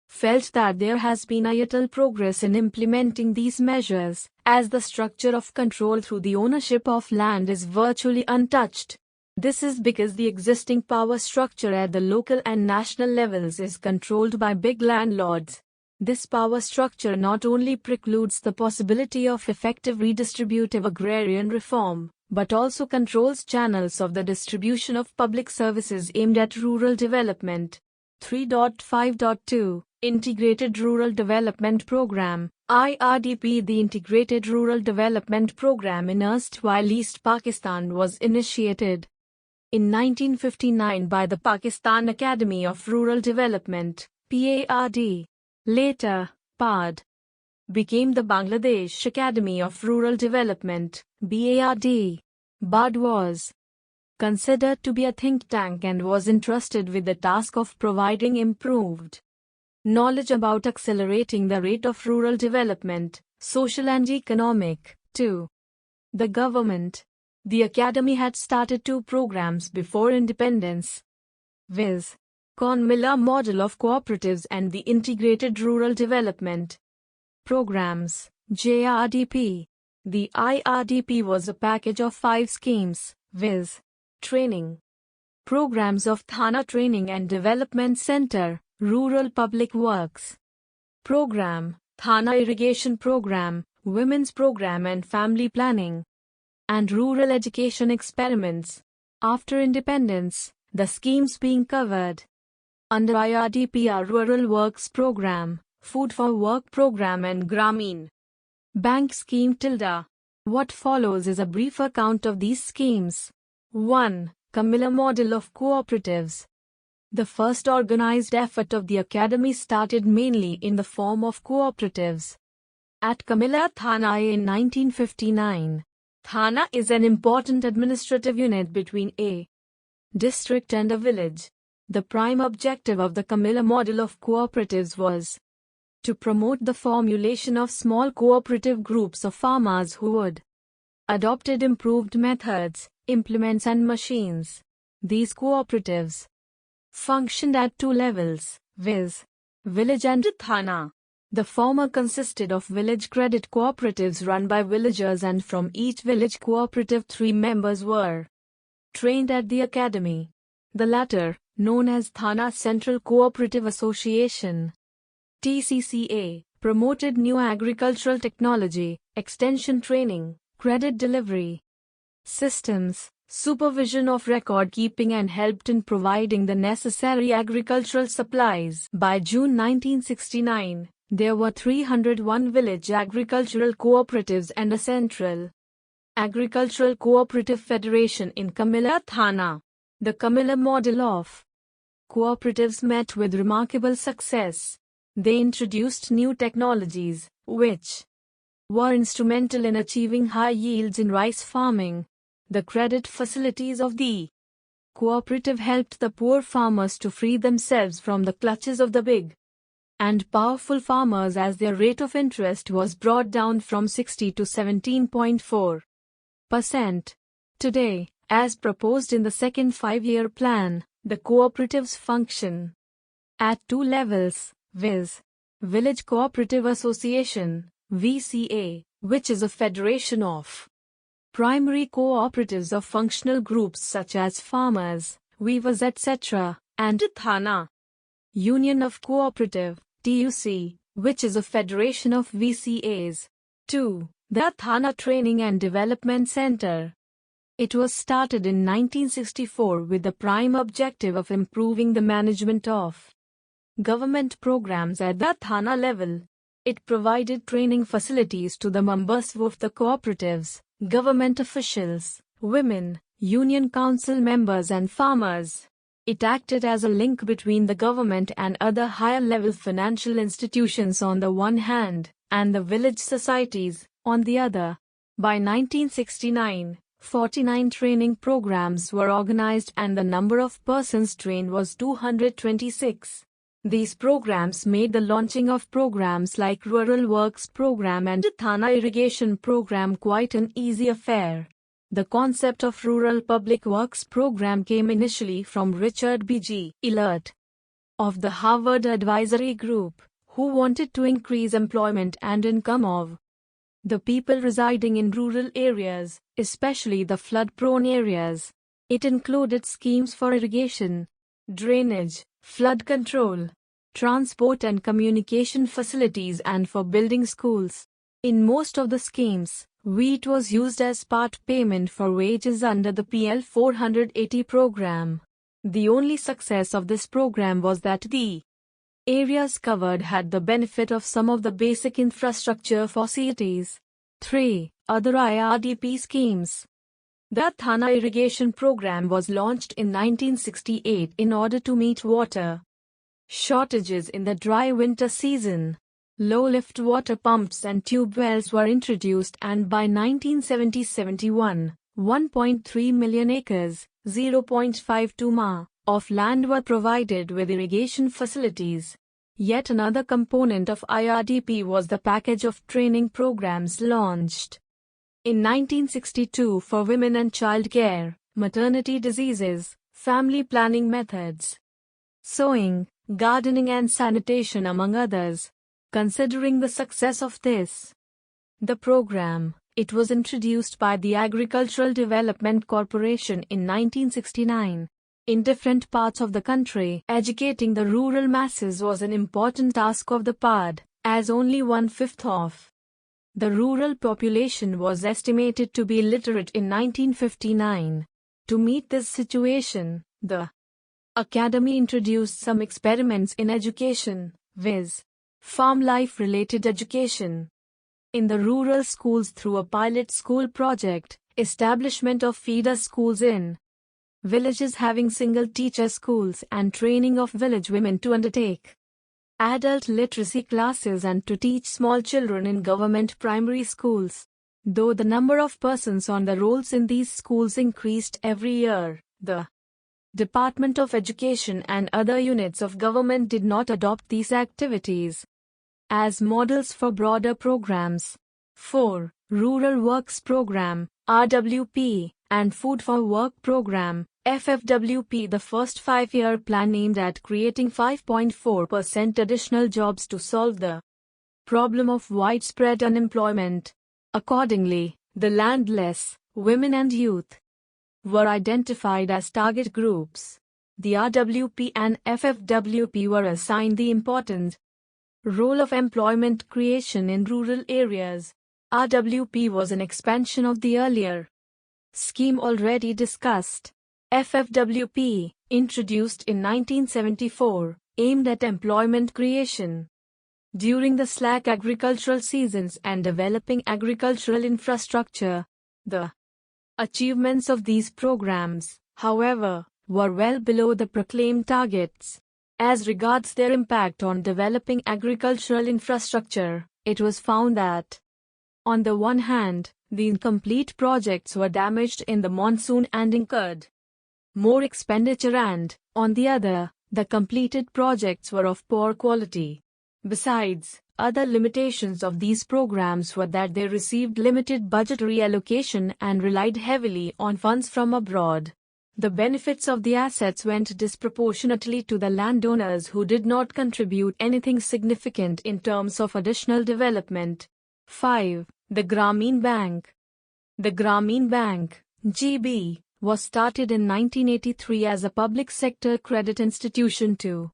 felt that there has been a little progress in implementing these measures, as the structure of control through the ownership of land is virtually untouched. This is because the existing power structure at the local and national levels is controlled by big landlords. This power structure not only precludes the possibility of effective redistributive agrarian reform, but also controls channels of the distribution of public services aimed at rural development. 3.5.2 Integrated Rural Development Program IRDP. The Integrated Rural Development Program in erstwhile East Pakistan was initiated in 1959 by the Pakistan Academy of Rural Development PARD. Later, PARD became the Bangladesh Academy of Rural Development BARD. BARD was considered to be a think tank and was entrusted with the task of providing improved knowledge about accelerating the rate of rural development, social and economic, to the government. The Academy had started 2 programs before independence, viz. Con-Miller Model of Cooperatives and the Integrated Rural Development Programs, JRDP. The IRDP was a package of 5 schemes, viz. Training programs of Thana Training and Development Center, Rural Public Works Program, Thana Irrigation Program, Women's Program and Family Planning, and Rural Education Experiments. After independence, the schemes being covered under IRDP are Rural Works Program, Food for Work Program and Grameen Bank Scheme. What follows is a brief account of these schemes. 1. Camilla Model of Cooperatives. The first organized effort of the Academy started mainly in the form of cooperatives at Camilla Thana in 1959. Thana is an important administrative unit between a district and a village. The prime objective of the Camilla model of cooperatives was to promote the formulation of small cooperative groups of farmers who would adopt improved methods, implements and machines. These cooperatives functioned at 2 levels, viz. Village and Thana. The former consisted of village credit cooperatives run by villagers, and from each village cooperative 3 members were trained at the academy. The latter, known as Thana Central Cooperative Association (TCCA), promoted new agricultural technology, extension training, credit delivery systems, supervision of record keeping, and helped in providing the necessary agricultural supplies. By June 1969, there were 301 village agricultural cooperatives and a central agricultural cooperative federation in Camilla Thana. The Camilla model of cooperatives met with remarkable success. They introduced new technologies, which were instrumental in achieving high yields in rice farming. The credit facilities of the cooperative helped the poor farmers to free themselves from the clutches of the big and powerful farmers, as their rate of interest was brought down from 60 to 17.4%. Today, as proposed in the second 5-year plan, the cooperatives function at 2 levels, viz. Village Cooperative Association, VCA, which is a federation of primary cooperatives of functional groups such as farmers, weavers etc., and Thana Union of Cooperative, TUC, which is a federation of VCAs. 2. The Thana Training and Development Center. It was started in 1964 with the prime objective of improving the management of government programs at the Thana level. It provided training facilities to the members of the cooperatives, government officials, women, union council members and farmers. It acted as a link between the government and other higher-level financial institutions on the one hand, and the village societies, on the other. By 1969, 49 training programs were organized and the number of persons trained was 226. These programs made the launching of programs like Rural Works Program and Thana Irrigation Program quite an easy affair. The concept of Rural Public Works Program came initially from Richard B.G. Elert of the Harvard Advisory Group, who wanted to increase employment and income of the people residing in rural areas, especially the flood-prone areas. It included schemes for irrigation, drainage, flood control, transport and communication facilities, and for building schools. In most of the schemes, wheat was used as part payment for wages under the PL 480 program. The only success of this program was that the areas covered had the benefit of some of the basic infrastructure facilities. 3. Other IRDP schemes. The Thana Irrigation Program was launched in 1968 in order to meet water shortages in the dry winter season. Low-lift water pumps and tube wells were introduced, and by 1970-71, 1.3 million acres, 0.52 ma, of land were provided with irrigation facilities. Yet another component of IRDP was the package of training programs launched in 1962 for women and child care, maternity diseases, family planning methods, sewing, gardening and sanitation, among others. Considering the success of the program, it was introduced by the Agricultural Development Corporation in 1969. In different parts of the country, educating the rural masses was an important task of the PAD, as only 1/5 of the rural population was estimated to be literate in 1959. To meet this situation, the Academy introduced some experiments in education, viz. farm life-related education in the rural schools through a pilot school project, establishment of feeder schools in villages having single-teacher schools, and training of village women to undertake adult literacy classes and to teach small children in government primary schools. Though the number of persons on the rolls in these schools increased every year, the Department of Education and other units of government did not adopt these activities as models for broader programs. 4. Rural Works Program, RWP, and Food for Work Program, FFWP. The first 5-year plan aimed at creating 5.4% additional jobs to solve the problem of widespread unemployment. Accordingly, the landless, women and youth were identified as target groups. The RWP and FFWP were assigned the important role of employment creation in rural areas. RWP was an expansion of the earlier scheme already discussed. FFWP, introduced in 1974, aimed at employment creation during the slack agricultural seasons and developing agricultural infrastructure. The achievements of these programs, however, were well below the proclaimed targets. As regards their impact on developing agricultural infrastructure, it was found that, on the one hand, the incomplete projects were damaged in the monsoon and incurred more expenditure, and, on the other, the completed projects were of poor quality. Besides, other limitations of these programs were that they received limited budgetary allocation and relied heavily on funds from abroad. The benefits of the assets went disproportionately to the landowners who did not contribute anything significant in terms of additional development. 5. The Grameen Bank. The Grameen Bank, GB, was started in 1983 as a public sector credit institution to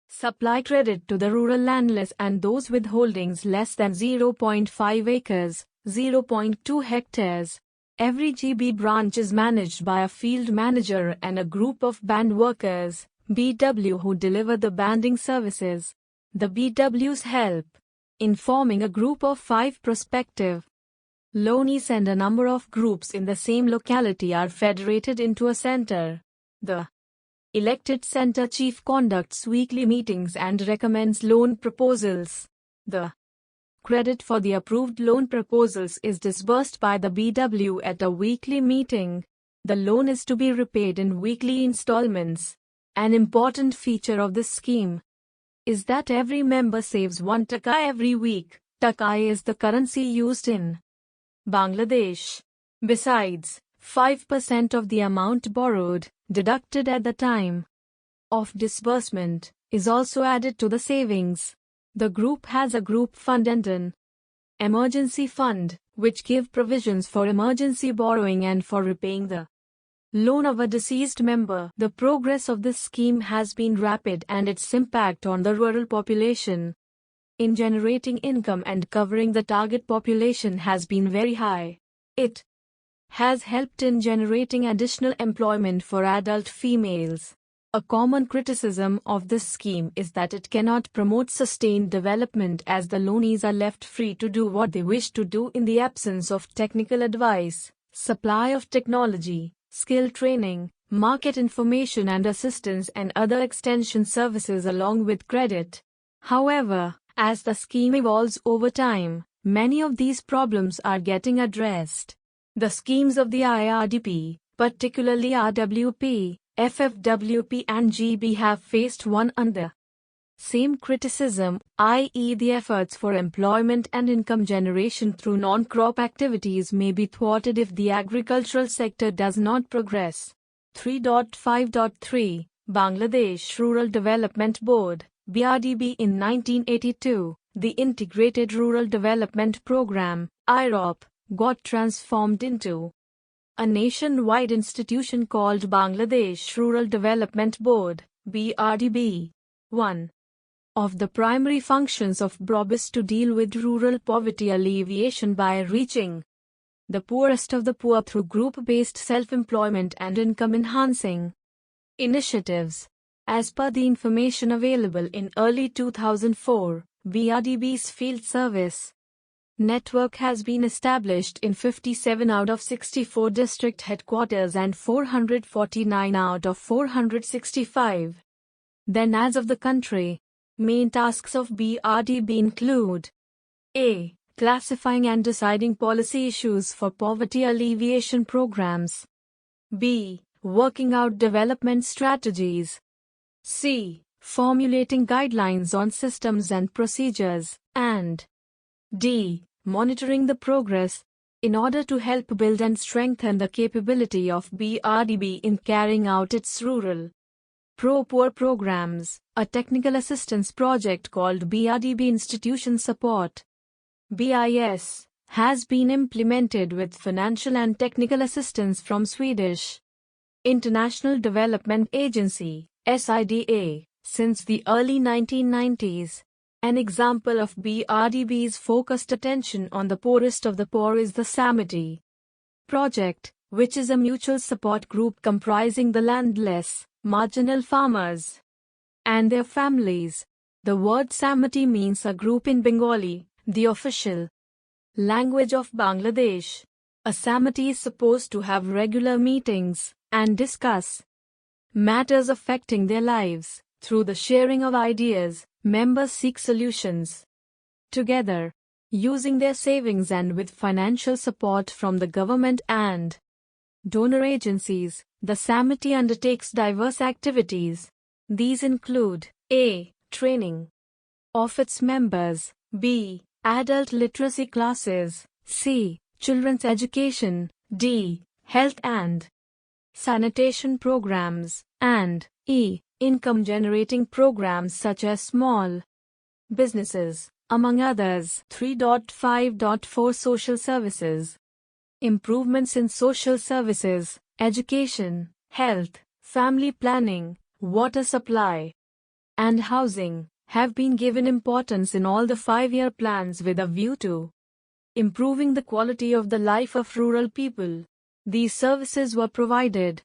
supply credit to the rural landless and those with holdings less than 0.5 acres, 0.2 hectares. Every GB branch is managed by a field manager and a group of band workers, BW, who deliver the banding services. The BWs help in forming a group of 5 prospective loanees, and a number of groups in the same locality are federated into a center. The elected center chief conducts weekly meetings and recommends loan proposals. The credit for the approved loan proposals is disbursed by the BW at a weekly meeting. The loan is to be repaid in weekly installments. An important feature of this scheme is that every member saves 1 taka every week. Taka is the currency used in Bangladesh. Besides, 5% of the amount borrowed, deducted at the time of disbursement, is also added to the savings. The group has a group fund and an emergency fund, which give provisions for emergency borrowing and for repaying the loan of a deceased member. The progress of this scheme has been rapid and its impact on the rural population in generating income and covering the target population has been very high. It has helped in generating additional employment for adult females. A common criticism of this scheme is that it cannot promote sustained development as the loanees are left free to do what they wish to do in the absence of technical advice, supply of technology, skill training, market information and assistance and other extension services along with credit. However, as the scheme evolves over time, many of these problems are getting addressed. The schemes of the IRDP, particularly RWP, FFWP and GB have faced one and the same criticism, i.e. the efforts for employment and income generation through non-crop activities may be thwarted if the agricultural sector does not progress. 3.5.3 Bangladesh Rural Development Board, BRDB in 1982, the Integrated Rural Development Program, IROP, got transformed into a nationwide institution called Bangladesh Rural Development Board, BRDB. One of the primary functions of BROB is to deal with rural poverty alleviation by reaching the poorest of the poor through group-based self-employment and income-enhancing initiatives. As per the information available in early 2004, BRDB's field service network has been established in 57 out of 64 district headquarters and 449 out of 465. Then as of the country, main tasks of BRDB include a. Classifying and deciding policy issues for poverty alleviation programs. b. Working out development strategies. c. Formulating guidelines on systems and procedures. And d. Monitoring the progress, in order to help build and strengthen the capability of BRDB in carrying out its rural pro-poor programs. A technical assistance project called BRDB Institution Support (BIS) has been implemented with financial and technical assistance from Swedish International Development Agency (SIDA) since the early 1990s. An example of BRDB's focused attention on the poorest of the poor is the Samity project, which is a mutual support group comprising the landless, marginal farmers and their families. The word Samity means a group in Bengali, the official language of Bangladesh. A Samity is supposed to have regular meetings and discuss matters affecting their lives. Through the sharing of ideas, members seek solutions together, using their savings and with financial support from the government and donor agencies. The Samity undertakes diverse activities. These include a. Training of its members, b. Adult literacy classes, c. Children's education, d. Health and sanitation programs, and e. Income-generating programs such as small businesses, among others. 3.5.4 Social Services. Improvements in social services, education, health, family planning, water supply, and housing have been given importance in all the 5-year plans with a view to improving the quality of the life of rural people. These services were provided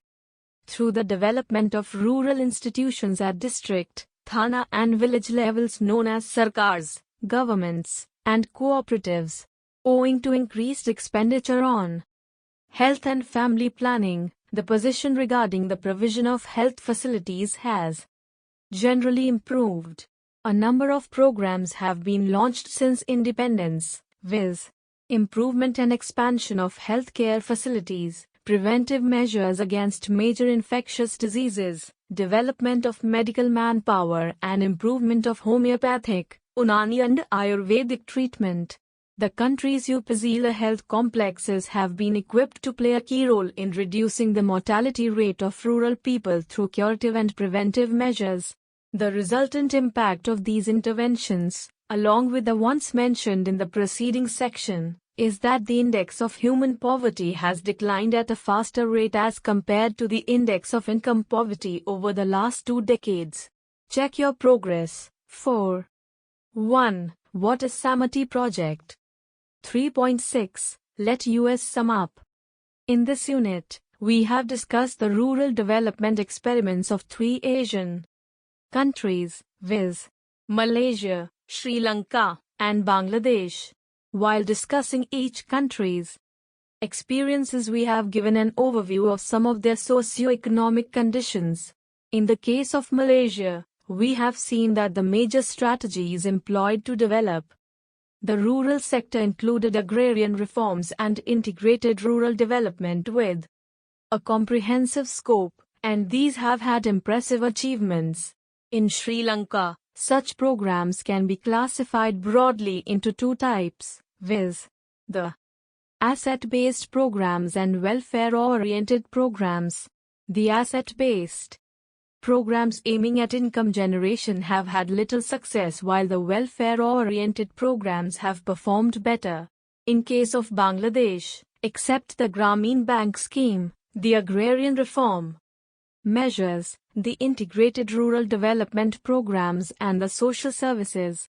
through the development of rural institutions at district, thana and village levels known as sarkars, governments, and cooperatives. Owing to increased expenditure on health and family planning, the position regarding the provision of health facilities has generally improved. A number of programs have been launched since independence, viz. improvement and expansion of healthcare facilities, preventive measures against major infectious diseases, development of medical manpower, and improvement of homeopathic, Unani and Ayurvedic treatment. The country's Upazila health complexes have been equipped to play a key role in reducing the mortality rate of rural people through curative and preventive measures. The resultant impact of these interventions, along with the ones mentioned in the preceding section, is that the index of human poverty has declined at a faster rate as compared to the index of income poverty over the last 2 decades. Check your progress. 4. 1. What is Samati project? 3.6. Let us sum up. In this unit, we have discussed the rural development experiments of 3 Asian countries, viz. Malaysia, Sri Lanka, and Bangladesh. While discussing each country's experiences, we have given an overview of some of their socio-economic conditions. In the case of Malaysia, we have seen that the major strategies employed to develop the rural sector included agrarian reforms and integrated rural development with a comprehensive scope, and these have had impressive achievements. In Sri Lanka, such programs can be classified broadly into 2 types, viz. the asset-based programs and welfare-oriented programs. The asset-based programs aiming at income generation have had little success, while the welfare-oriented programs have performed better. In case of Bangladesh, except the Grameen Bank scheme, the agrarian reform measures, the integrated rural development programs, and the social services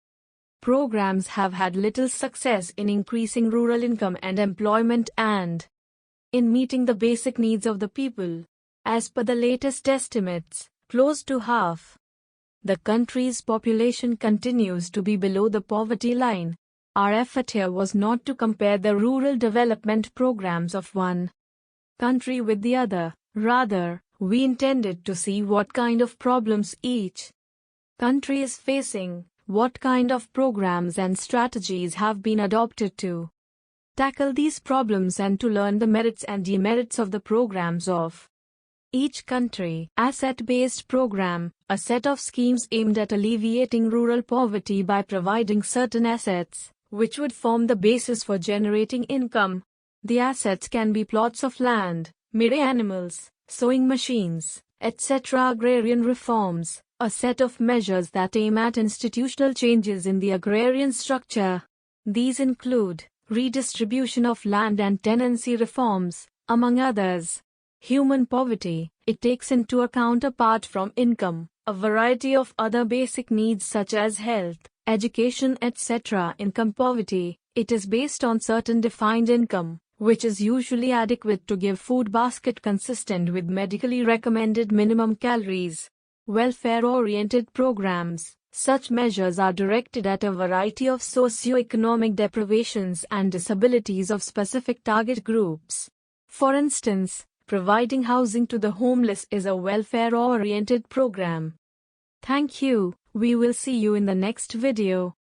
programs have had little success in increasing rural income and employment and in meeting the basic needs of the people. As per the latest estimates, close to half the country's population continues to be below the poverty line. Our effort here was not to compare the rural development programs of one country with the other. Rather, we intended to see what kind of problems each country is facing, what kind of programs and strategies have been adopted to tackle these problems, and to learn the merits and demerits of the programs of each country. Asset-based program, a set of schemes aimed at alleviating rural poverty by providing certain assets, which would form the basis for generating income. The assets can be plots of land, mere animals, sewing machines, etc. Agrarian reforms, a set of measures that aim at institutional changes in the agrarian structure. These include redistribution of land and tenancy reforms, among others. Human poverty, it takes into account, apart from income, a variety of other basic needs such as health, education, etc. Income poverty, it is based on certain defined income, which is usually adequate to give food basket consistent with medically recommended minimum calories. Welfare-oriented programs, such measures are directed at a variety of socio-economic deprivations and disabilities of specific target groups. For instance, providing housing to the homeless is a welfare-oriented program. Thank you. We will see you in the next video.